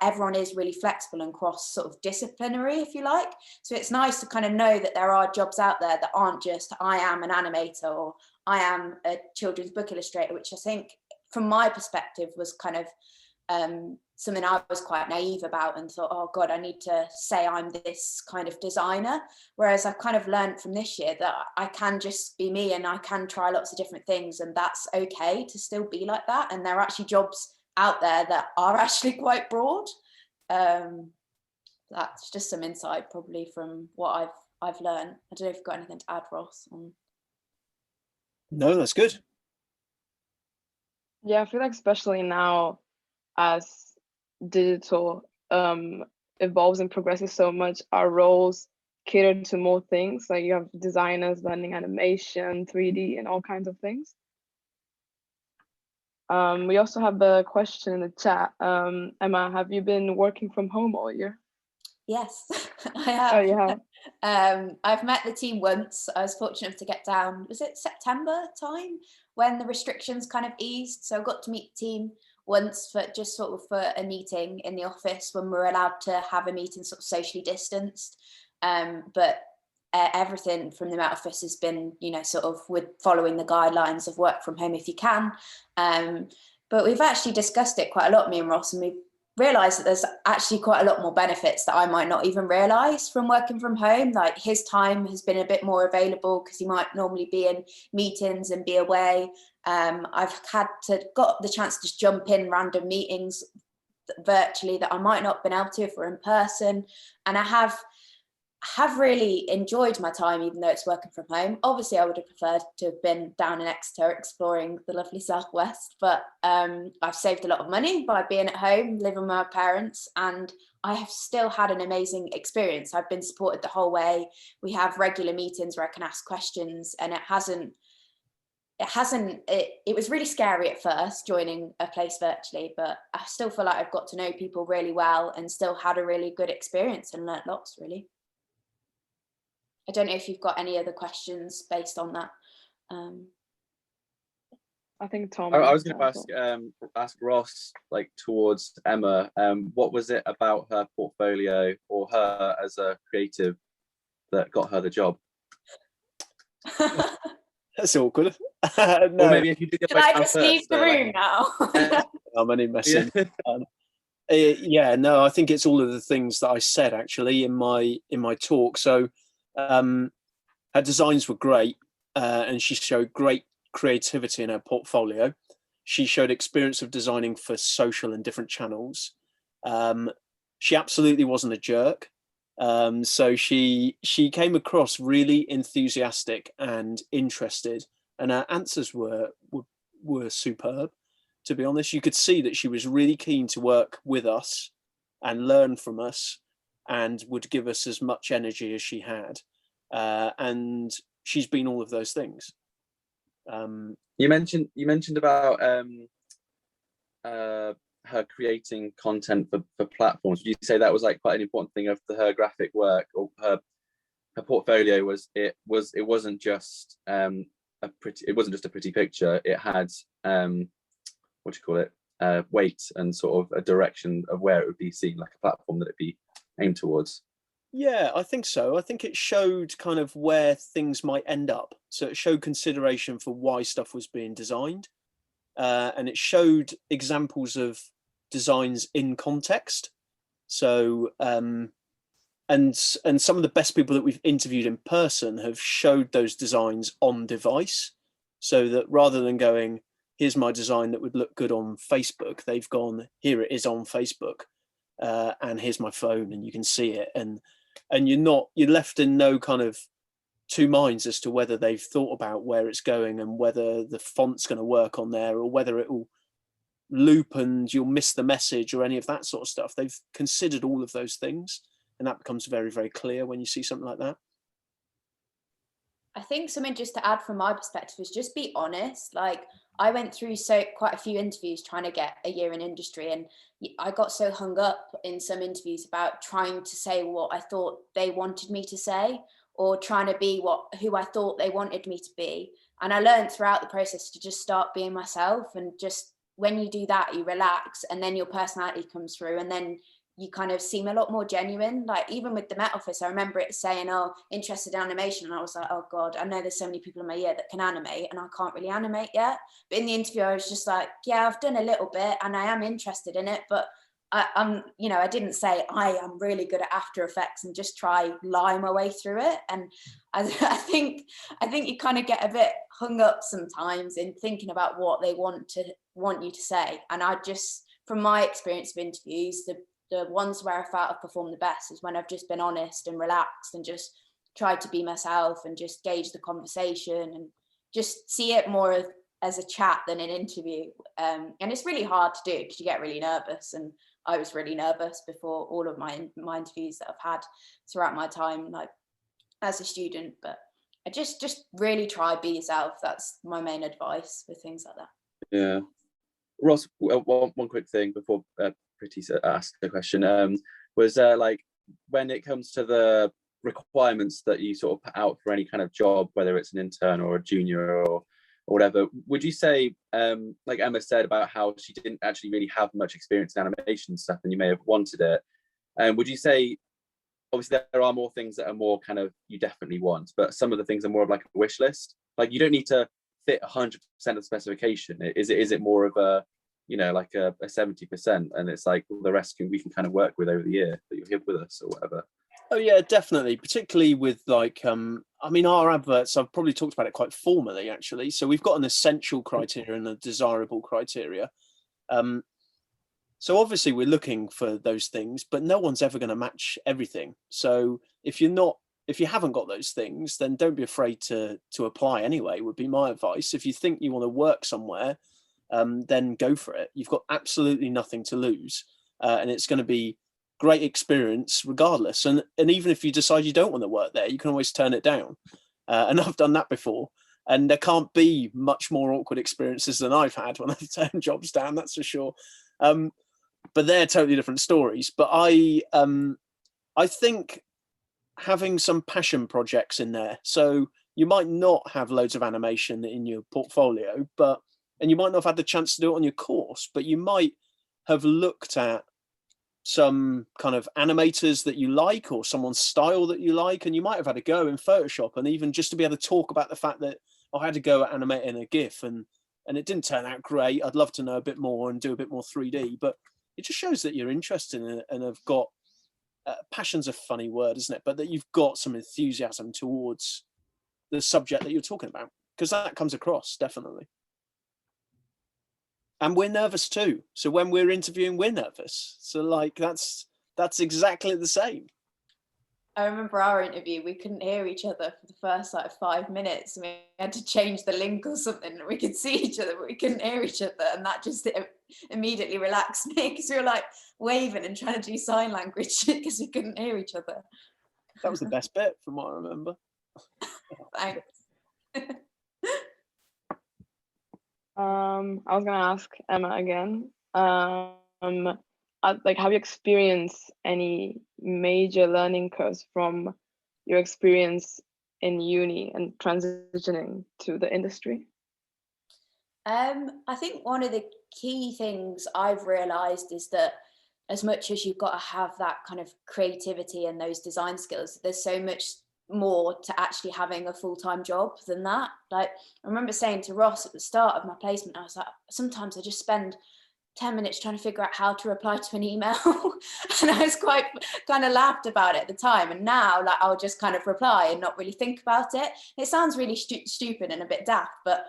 everyone is really flexible and cross sort of disciplinary, if you like. So it's nice to kind of know that there are jobs out there that aren't just I am an animator or I am a children's book illustrator, which I think from my perspective was kind of something I was quite naive about and thought, oh God, I need to say I'm this kind of designer. Whereas I've kind of learned from this year that I can just be me and I can try lots of different things, and that's okay to still be like that. And there are actually jobs out there that are actually quite broad. That's just some insight probably from what I've learned. I don't know if you've got anything to add, Ross. No, that's good. Yeah, I feel like especially now as digital evolves and progresses so much, our roles cater to more things. Like you have designers learning animation, 3D, and all kinds of things. We also have a question in the chat. Emma, have you been working from home all year? Yes, I have. Oh, you have? I've met the team once. I was fortunate enough to get down, was it September time, when the restrictions kind of eased? So I got to meet the team once for just sort of for a meeting in the office when we're allowed to have a meeting sort of socially distanced. But everything from the Met Office has been, you know, sort of with following the guidelines of work from home if you can. But we've actually discussed it quite a lot, me and Ross, and we've realised that there's actually quite a lot more benefits that I might not even realise from working from home. Like his time has been a bit more available because he might normally be in meetings and be away. I've got the chance to just jump in random meetings virtually that I might not have been able to if we're in person. And I have really enjoyed my time, even though it's working from home. Obviously, I would have preferred to have been down in Exeter exploring the lovely Southwest, but I've saved a lot of money by being at home, living with my parents, and I have still had an amazing experience. I've been supported the whole way. We have regular meetings where I can ask questions, and it was really scary at first joining a place virtually, but I still feel like I've got to know people really well and still had a really good experience and learnt lots, really. I don't know if you've got any other questions based on that. I think Tom. I was going to ask Ross, like towards Emma, what was it about her portfolio or her as a creative that got her the job? That's awkward. No. Or maybe if you did Can I just leave the room now? I'm only messing. No, I think it's all of the things that I said actually in my talk. So her designs were great, and she showed great creativity in her portfolio. She showed experience of designing for social and different channels. She absolutely wasn't a jerk. So she came across really enthusiastic and interested, and her answers were superb. To be honest, you could see that she was really keen to work with us and learn from us, and would give us as much energy as she had. And she's been all of those things. You mentioned about her creating content for platforms. Would you say that was like quite an important thing of her graphic work, or her portfolio it wasn't just a pretty picture. It had weight and sort of a direction of where it would be seen, like a platform that it'd be aimed towards. Yeah, I think so. I think it showed kind of where things might end up. So it showed consideration for why stuff was being designed. And it showed examples of designs in context. So and some of the best people that we've interviewed in person have showed those designs on device, so that rather than going, here's my design that would look good on Facebook, they've gone, here it is on Facebook, and here's my phone, and you can see it, and you're left in no kind of two minds as to whether they've thought about where it's going and whether the font's going to work on there, or whether it will loop and you'll miss the message or any of that sort of stuff. They've considered all of those things, and that becomes very, very clear when you see something like that. I think something just to add from my perspective is just be honest. Like, I went through quite a few interviews trying to get a year in industry, and I got so hung up in some interviews about trying to say what I thought they wanted me to say, or trying to be who I thought they wanted me to be. And I learned throughout the process to just start being myself, and just when you do that, you relax, and then your personality comes through, and then you kind of seem a lot more genuine. Like, even with the Met Office, I remember it saying, oh, interested in animation. And I was like, oh God, I know there's so many people in my year that can animate and I can't really animate yet. But in the interview, I was just like, yeah, I've done a little bit and I am interested in it. But I didn't say I am really good at After Effects and just lie my way through it. And I think you kind of get a bit hung up sometimes in thinking about what they want you to say. And I just, from my experience of interviews, the ones where I felt I've performed the best is when I've just been honest and relaxed and just tried to be myself and just gauge the conversation and just see it more as a chat than an interview. And it's really hard to do because you get really nervous, and I was really nervous before all of my interviews that I've had throughout my time, like as a student. But I just really try be yourself. That's my main advice with things like that. Yeah. Ross, one quick thing before Pritti asked the question, was like, when it comes to the requirements that you sort of put out for any kind of job, whether it's an intern or a junior or whatever, would you say, like Emma said about how she didn't actually really have much experience in animation stuff and you may have wanted it, and would you say, obviously there are more things that are more kind of you definitely want, but some of the things are more of like a wish list, like you don't need to fit 100% of the specification? Is it more of a, like a 70%, and it's like, well, the rest we can kind of work with over the year that you're here with us or whatever? Oh yeah, definitely. Particularly with like, our adverts, I've probably talked about it quite formally actually. So we've got an essential criteria and a desirable criteria. So obviously we're looking for those things, but no one's ever going to match everything. So if you haven't got those things, then don't be afraid to apply anyway, would be my advice. If you think you want to work somewhere, then go for it. You've got absolutely nothing to lose. And it's going to be great experience regardless. And even if you decide you don't want to work there, you can always turn it down. And I've done that before. And there can't be much more awkward experiences than I've had when I've turned jobs down, that's for sure. But they're totally different stories. But I think having some passion projects in there. So you might not have loads of animation in your portfolio, and you might not have had the chance to do it on your course, but you might have looked at some kind of animators that you like or someone's style that you like, and you might have had a go in Photoshop, and even just to be able to talk about the fact that I had to go at animating a GIF and it didn't turn out great. I'd love to know a bit more and do a bit more 3D, but it just shows that you're interested in it and have got passion's a funny word, isn't it? But that you've got some enthusiasm towards the subject that you're talking about, because that comes across definitely. And we're nervous too. So when we're interviewing, we're nervous. So like that's exactly the same. I remember our interview, we couldn't hear each other for the first 5 minutes. We had to change the link or something. We could see each other, but we couldn't hear each other. And that just immediately relaxed me, because we were like waving and trying to do sign language because we couldn't hear each other. That was the best bit from what I remember. Thanks. I was gonna ask Emma again. Have you experienced any major learning curves from your experience in uni and transitioning to the industry? I think one of the key things I've realized is that as much as you've got to have that kind of creativity and those design skills, there's so much more to actually having a full-time job than that. Like, I remember saying to Ross at the start of my placement, I was like, sometimes I just spend 10 minutes trying to figure out how to reply to an email. And I was quite kind of laughed about it at the time. And now like I'll just kind of reply and not really think about it. It sounds really stupid and a bit daft, but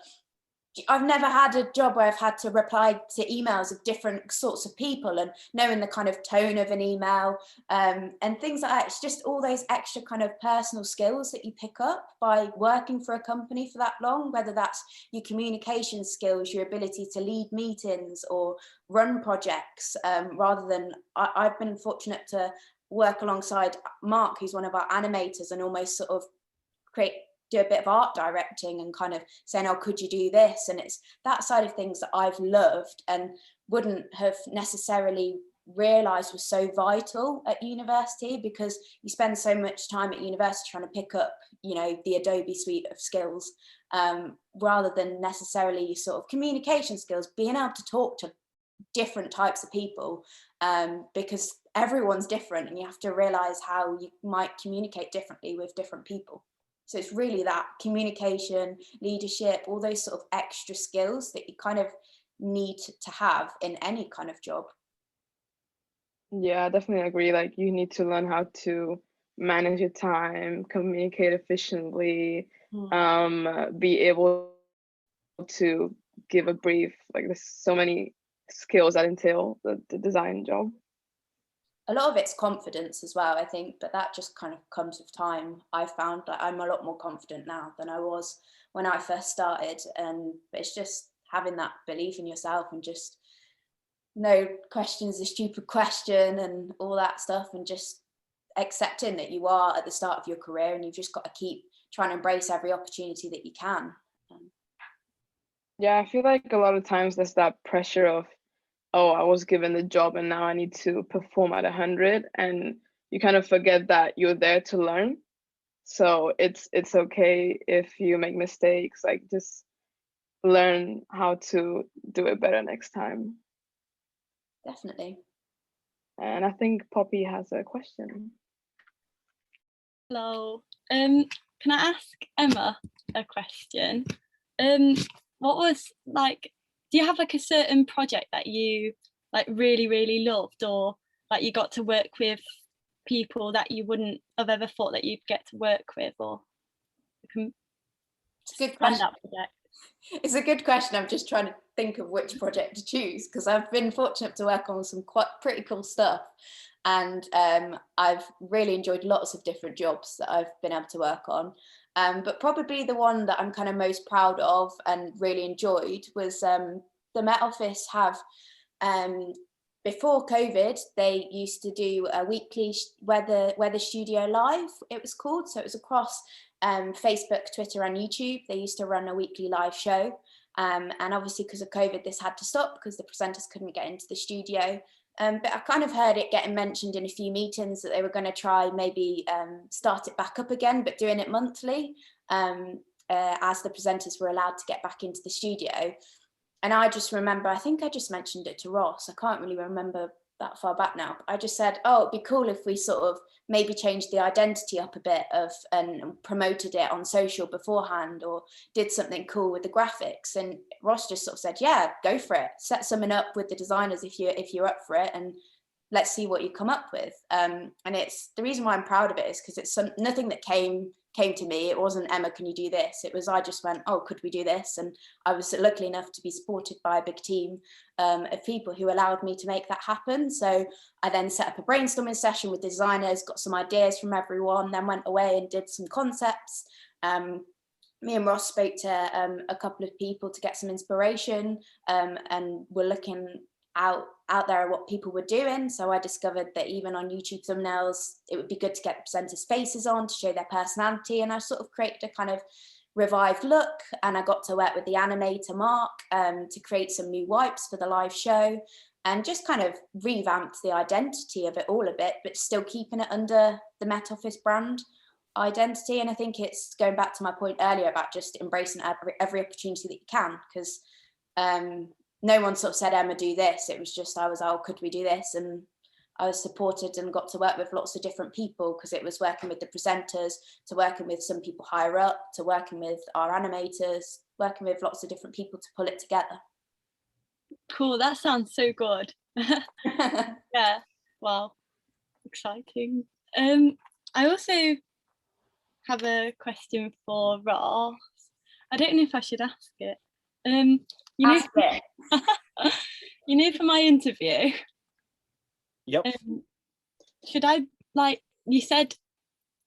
I've never had a job where I've had to reply to emails of different sorts of people and knowing the kind of tone of an email and things like that. It's just all those extra kind of personal skills that you pick up by working for a company for that long, whether that's your communication skills, your ability to lead meetings or run projects, rather than, I've been fortunate to work alongside Mark, who's one of our animators, and almost sort of do a bit of art directing and kind of saying, oh, could you do this? And it's that side of things that I've loved and wouldn't have necessarily realized was so vital at university, because you spend so much time at university trying to pick up, you know, the Adobe suite of skills, rather than necessarily your sort of communication skills, being able to talk to different types of people, because everyone's different and you have to realize how you might communicate differently with different people. So it's really that communication, leadership, all those sort of extra skills that you kind of need to have in any kind of job. Yeah, I definitely agree. Like you need to learn how to manage your time, communicate efficiently, be able to give a brief. Like there's so many skills that entail the design job. A lot of it's confidence as well, I think, but that just kind of comes with time. I found that I'm a lot more confident now than I was when I first started, and it's just having that belief in yourself and just no question's a stupid question and all that stuff, and just accepting that you are at the start of your career and you've just got to keep trying to embrace every opportunity that you can. Yeah, I feel like a lot of times there's that pressure of, oh, I was given the job and now I need to perform at 100, and you kind of forget that you're there to learn. So it's okay if you make mistakes, like just learn how to do it better next time. Definitely. And I think Poppy has a question. Hello. Can I ask Emma a question? What was like, do you have like a certain project that you like really loved, or like you got to work with people that you wouldn't have ever thought that you'd get to work with? Or it's a good question. It's a good question. I'm just trying to think of which project to choose, because I've been fortunate to work on some pretty cool stuff, and I've really enjoyed lots of different jobs that I've been able to work on. But probably the one that I'm kind of most proud of and really enjoyed was the Met Office have, before COVID, they used to do a weekly weather studio live, it was called. So it was across Facebook, Twitter and YouTube. They used to run a weekly live show. And obviously because of COVID, this had to stop because the presenters couldn't get into the studio. But I kind of heard it getting mentioned in a few meetings that they were going to try maybe start it back up again, but doing it monthly, as the presenters were allowed to get back into the studio. And I just remember, I think I just mentioned it to Ross. I can't really remember that far back now. I just said, oh, it'd be cool if we sort of maybe changed the identity up a bit and promoted it on social beforehand, or did something cool with the graphics. And Ross just sort of said, yeah, go for it. Set something up with the designers if you're up for it, and let's see what you come up with. And it's the reason why I'm proud of it is because it's nothing that came to me. It wasn't, Emma, can you do this? It was, I just went, oh, could we do this? And I was lucky enough to be supported by a big team of people who allowed me to make that happen. So I then set up a brainstorming session with designers, got some ideas from everyone, then went away and did some concepts. Me and Ross spoke to a couple of people to get some inspiration, and we're looking out there at what people were doing. So I discovered that even on YouTube thumbnails, it would be good to get the presenters' faces on to show their personality. And I sort of created a kind of revived look, and I got to work with the animator Mark to create some new wipes for the live show, and just kind of revamped the identity of it all a bit, but still keeping it under the Met Office brand identity. And I think it's going back to my point earlier about just embracing every opportunity that you can, because no one sort of said, Emma, do this. It was just, I was, oh, could we do this? And I was supported and got to work with lots of different people, because it was working with the presenters, to working with some people higher up, to working with our animators, working with lots of different people to pull it together. Cool, that sounds so good. Yeah, wow, exciting. I also have a question for Ross. I don't know if I should ask it. You know, Ask it. you know, for my interview, Yep. should I, like, you said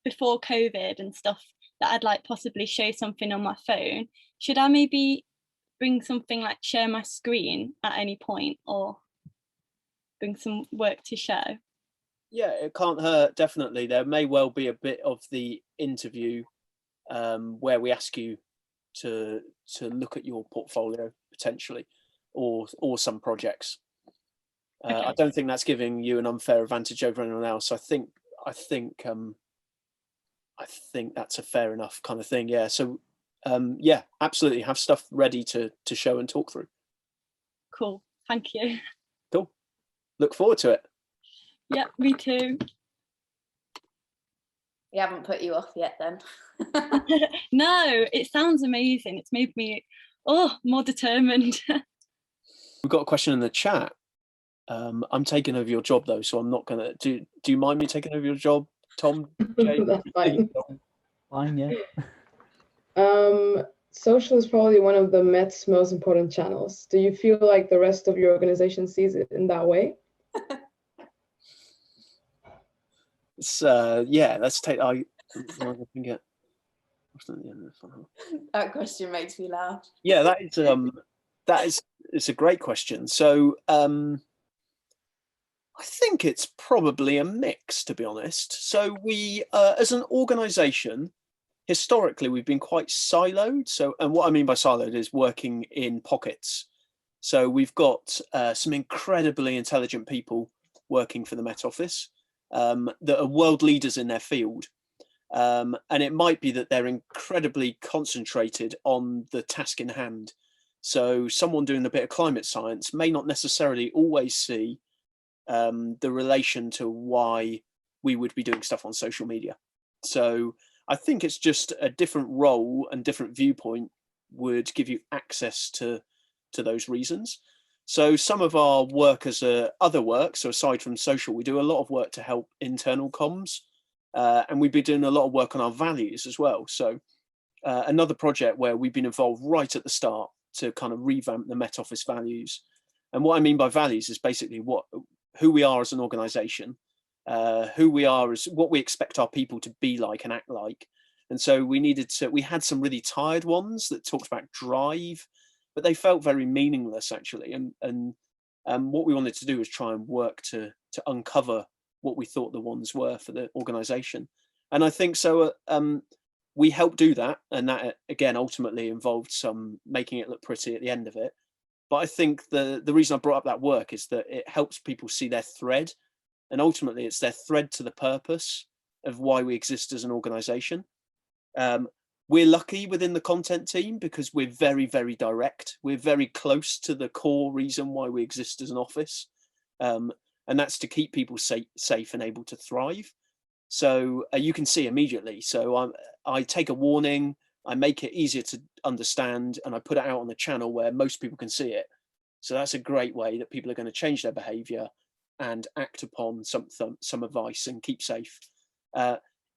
before COVID and stuff that I'd like possibly show something on my phone. Should I maybe bring something like share my screen at any point, or bring some work to show? Yeah, it can't hurt, definitely. There may well be a bit of the interview where we ask you to look at your portfolio potentially, or some projects. Okay. I don't think that's giving you an unfair advantage over anyone else. I think that's a fair enough kind of thing. Yeah. So yeah, absolutely, have stuff ready to show and talk through. Cool. Thank you. Cool. Look forward to it. Yeah, me too. We haven't put you off yet then. No, it sounds amazing. It's made me more determined. We've got a question in the chat. I'm taking over your job though, so I'm not gonna do you mind me taking over your job, Tom? Jay? That's fine. Fine, yeah. Social is probably one of the Met's most important channels. Do you feel like the rest of your organization sees it in that way? It's yeah, let's take That question makes me laugh. yeah, it's a great question. So I think it's probably a mix, to be honest. So we as an organization, historically we've been quite siloed. So, and what I mean by siloed is working in pockets. So we've got some incredibly intelligent people working for the Met Office that are world leaders in their field. And it might be that they're incredibly concentrated on the task in hand. So someone doing a bit of climate science may not necessarily always see the relation to why we would be doing stuff on social media. So I think it's just a different role and different viewpoint would give you access to those reasons. So some of our work as other work, so aside from social, we do a lot of work to help internal comms. And we've been doing a lot of work on our values as well. So another project where we've been involved right at the start to kind of revamp the Met Office values. And what I mean by values is basically who we are as an organization, who we are as what we expect our people to be like and act like. And so we had some really tired ones that talked about drive, but they felt very meaningless actually. And what we wanted to do was try and work to uncover what we thought the ones were for the organization. And I think so we helped do that, and that again ultimately involved some making it look pretty at the end of it. But I think the reason I brought up that work is that it helps people see their thread, and ultimately it's their thread to the purpose of why we exist as an organization. We're lucky within the content team because we're very, very direct. We're very close to the core reason why we exist as an office. And that's to keep people safe and able to thrive. So you can see immediately. So I take a warning, I make it easier to understand, and I put it out on the channel where most people can see it. So that's a great way that people are going to change their behavior and act upon some advice and keep safe.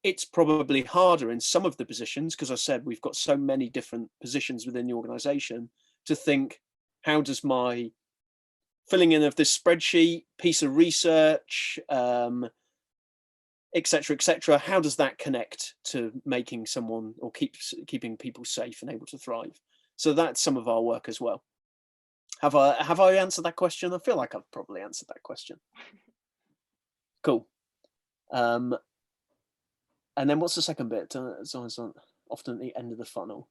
It's probably harder in some of the positions, because I said we've got so many different positions within the organization, to think, how does my filling in of this spreadsheet, piece of research, et cetera, how does that connect to making someone or keeping people safe and able to thrive? So that's some of our work as well. Have I answered that question? I feel like I've probably answered that question. Cool. And then what's the second bit? It's often at the end of the funnel.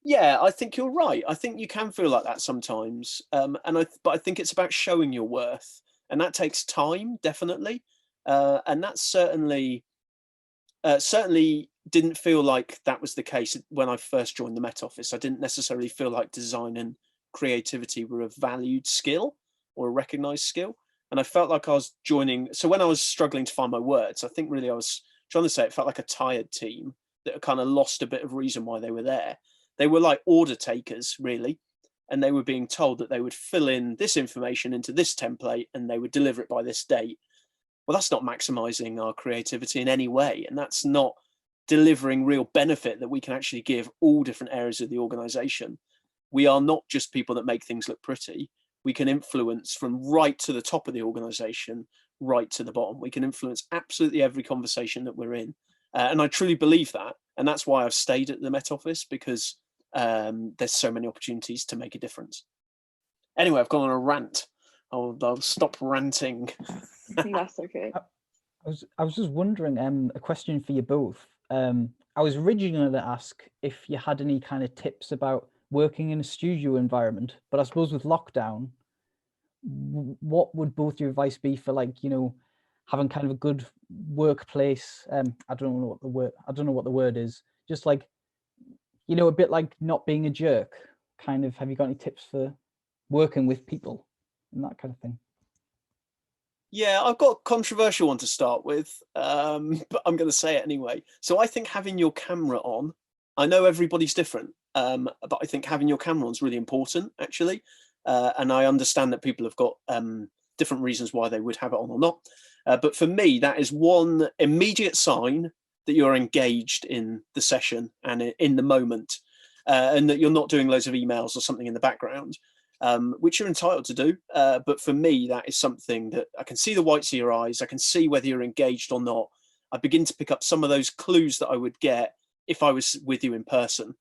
Yeah, I think you're right. I think you can feel like that sometimes. But I think it's about showing your worth, and that takes time, definitely. And that certainly didn't feel like that was the case when I first joined the Met Office. I didn't necessarily feel like design and creativity were a valued skill or a recognized skill. And I felt like I was joining. So when I was struggling to find my words, I think really I was trying to say it felt like a tired team that kind of lost a bit of reason why they were there. They were like order takers, really. and they were being told that they would fill in this information into this template and they would deliver it by this date. Well, that's not maximizing our creativity in any way, and that's not delivering real benefit that we can actually give all different areas of the organization. We are not just people that make things look pretty. We can influence from right to the top of the organization, right to the bottom. We can influence absolutely every conversation that we're in. And I truly believe that. And that's why I've stayed at the Met Office, because there's so many opportunities to make a difference. Anyway, I've gone on a rant. I'll stop ranting. That's okay. I was just wondering, a question for you both. I was originally going to ask if you had any kind of tips about working in a studio environment, but I suppose with lockdown, what would both your advice be for, like, you know, having kind of a good workplace? I don't know what the word is. Just like, you know, a bit like not being a jerk. Kind of. Have you got any tips for working with people and that kind of thing? Yeah, I've got a controversial one to start with, but I'm going to say it anyway. So I think having your camera on, I know everybody's different, but I think having your camera on is really important, actually. And I understand that people have got different reasons why they would have it on or not. But for me, that is one immediate sign that you're engaged in the session and in the moment, and that you're not doing loads of emails or something in the background. Which you're entitled to do. But for me, that is something that I can see the whites of your eyes. I can see whether you're engaged or not. I begin to pick up some of those clues that I would get if I was with you in person,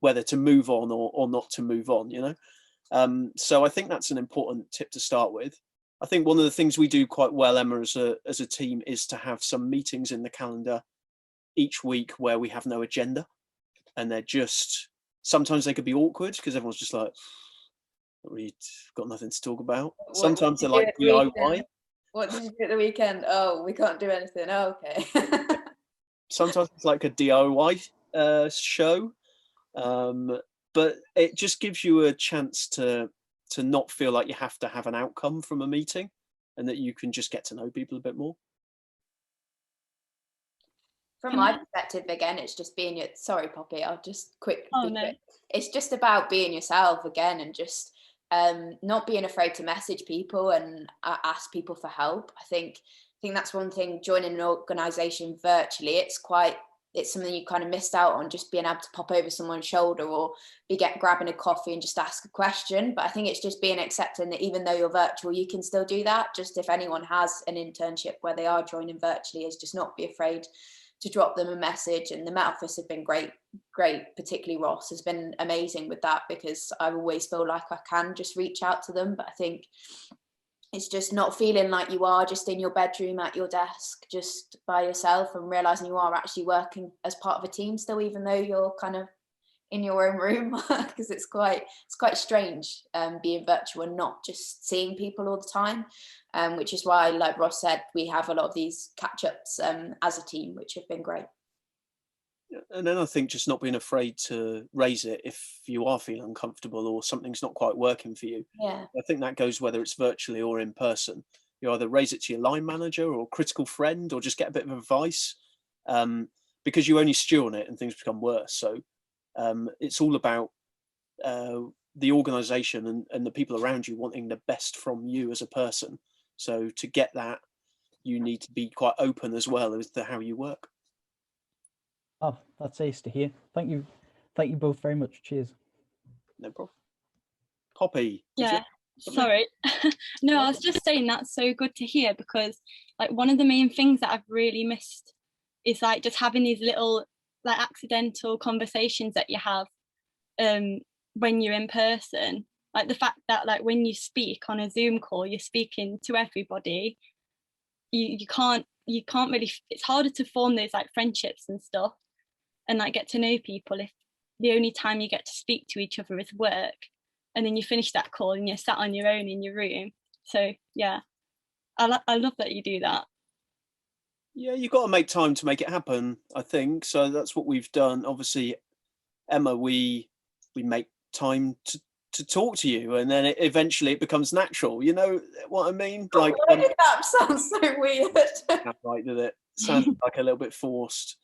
whether to move on or not to move on, you know? So I think that's an important tip to start with. I think one of the things we do quite well, Emma, as a team, is to have some meetings in the calendar each week where we have no agenda. And they're just, sometimes they could be awkward because everyone's just like, we've got nothing to talk about. Sometimes they're like DIY. What did you do at the weekend? Oh, we can't do anything. Oh, okay. Sometimes it's like a DIY show, but it just gives you a chance to not feel like you have to have an outcome from a meeting, and that you can just get to know people a bit more. From my perspective, again, it's just being your, sorry, Poppy, I'll just quick. No. It's just about being yourself again, and just not being afraid to message people and ask people for help. I think that's one thing, joining an organization virtually, it's something you kind of missed out on, just being able to pop over someone's shoulder or grabbing a coffee and just ask a question. But I think it's just being accepting that even though you're virtual, you can still do that. Just if anyone has an internship where they are joining virtually, is just not be afraid to drop them a message. And the Met Office have been great, particularly Ross has been amazing with that, because I always feel like I can just reach out to them. But I think it's just not feeling like you are just in your bedroom at your desk just by yourself, and realizing you are actually working as part of a team still, even though you're kind of in your own room, because it's quite strange being virtual and not just seeing people all the time, which is why, like Ross said, we have a lot of these catch-ups as a team, which have been great. And then I think just not being afraid to raise it if you are feeling uncomfortable or something's not quite working for you. Yeah, I think that goes whether it's virtually or in person. You either raise it to your line manager or critical friend, or just get a bit of advice, because you only stew on it and things become worse. So it's all about the organisation and the people around you wanting the best from you as a person. So to get that, you need to be quite open as well as to how you work. Oh, that's ace to hear. Thank you both very much. Cheers. No problem. Poppy. Yeah, sorry. No, I was just saying that's so good to hear, because like one of the main things that I've really missed is like just having these little like accidental conversations that you have when you're in person. Like the fact that like when you speak on a Zoom call, you're speaking to everybody. You can't really, it's harder to form those like friendships and stuff and like get to know people if the only time you get to speak to each other is work, and then you finish that call and you're sat on your own in your room. So yeah, I love that you do that. Yeah, you've got to make time to make it happen, I think. So that's what we've done. Obviously, Emma, we make time to talk to you, and then eventually it becomes natural. You know what I mean? Like, why did that sound so weird? Right, did it? Sounded like a little bit forced.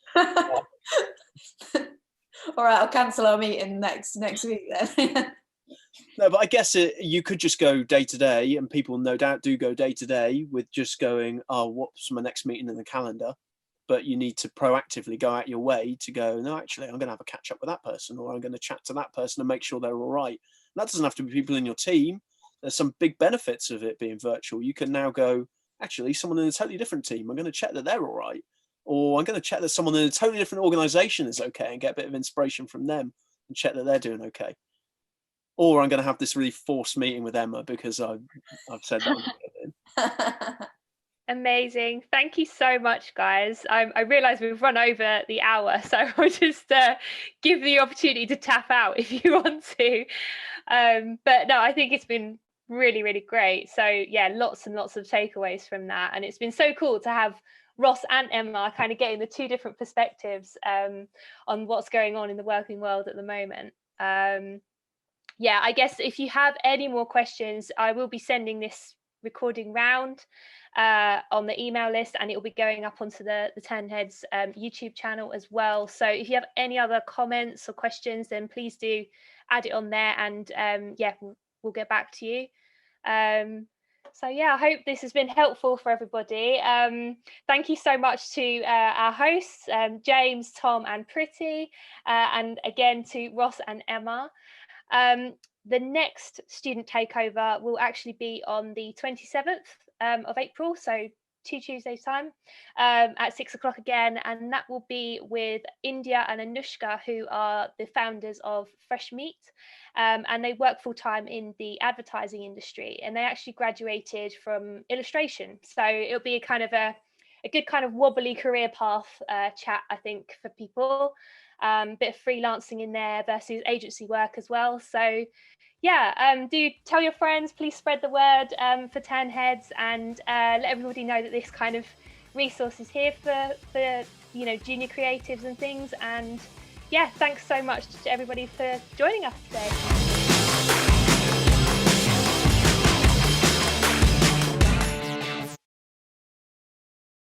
All right, I'll cancel our meeting next week then. No, but I guess you could just go day to day, and people no doubt do go day to day with just going, oh, what's my next meeting in the calendar? But you need to proactively go out your way to go, no, actually, I'm going to have a catch up with that person, or I'm going to chat to that person and make sure they're all right. And that doesn't have to be people in your team. There's some big benefits of it being virtual. You can now go, actually, someone in a totally different team, I'm going to check that they're all right. Or I'm going to check that someone in a totally different organization is okay and get a bit of inspiration from them and check that they're doing okay. Or I'm going to have this really forced meeting with Emma because I've said that. Amazing. Thank you so much, guys. I realise we've run over the hour, so I'll just give the opportunity to tap out if you want to. But no, I think it's been really, really great. So yeah, lots and lots of takeaways from that. And it's been so cool to have Ross and Emma kind of getting the two different perspectives on what's going on in the working world at the moment. Yeah, I guess if you have any more questions, I will be sending this recording round on the email list, and it will be going up onto the Tern Heads YouTube channel as well. So if you have any other comments or questions, then please do add it on there, and yeah, we'll get back to you. So yeah, I hope this has been helpful for everybody. Thank you so much to our hosts, James, Tom and Pritti, and again to Ross and Emma. The next student takeover will actually be on the 27th of April, so 2 Tuesdays time, at 6 o'clock again, and that will be with India and Anushka, who are the founders of Fresh Meat, and they work full-time in the advertising industry, and they actually graduated from illustration, so it'll be a kind of a good kind of wobbly career path chat, I think, for people. Bit of freelancing in there versus agency work as well. So yeah, do tell your friends, please spread the word for Tern Heads, and let everybody know that this kind of resource is here for you know, junior creatives and things. And yeah, thanks so much to everybody for joining us today.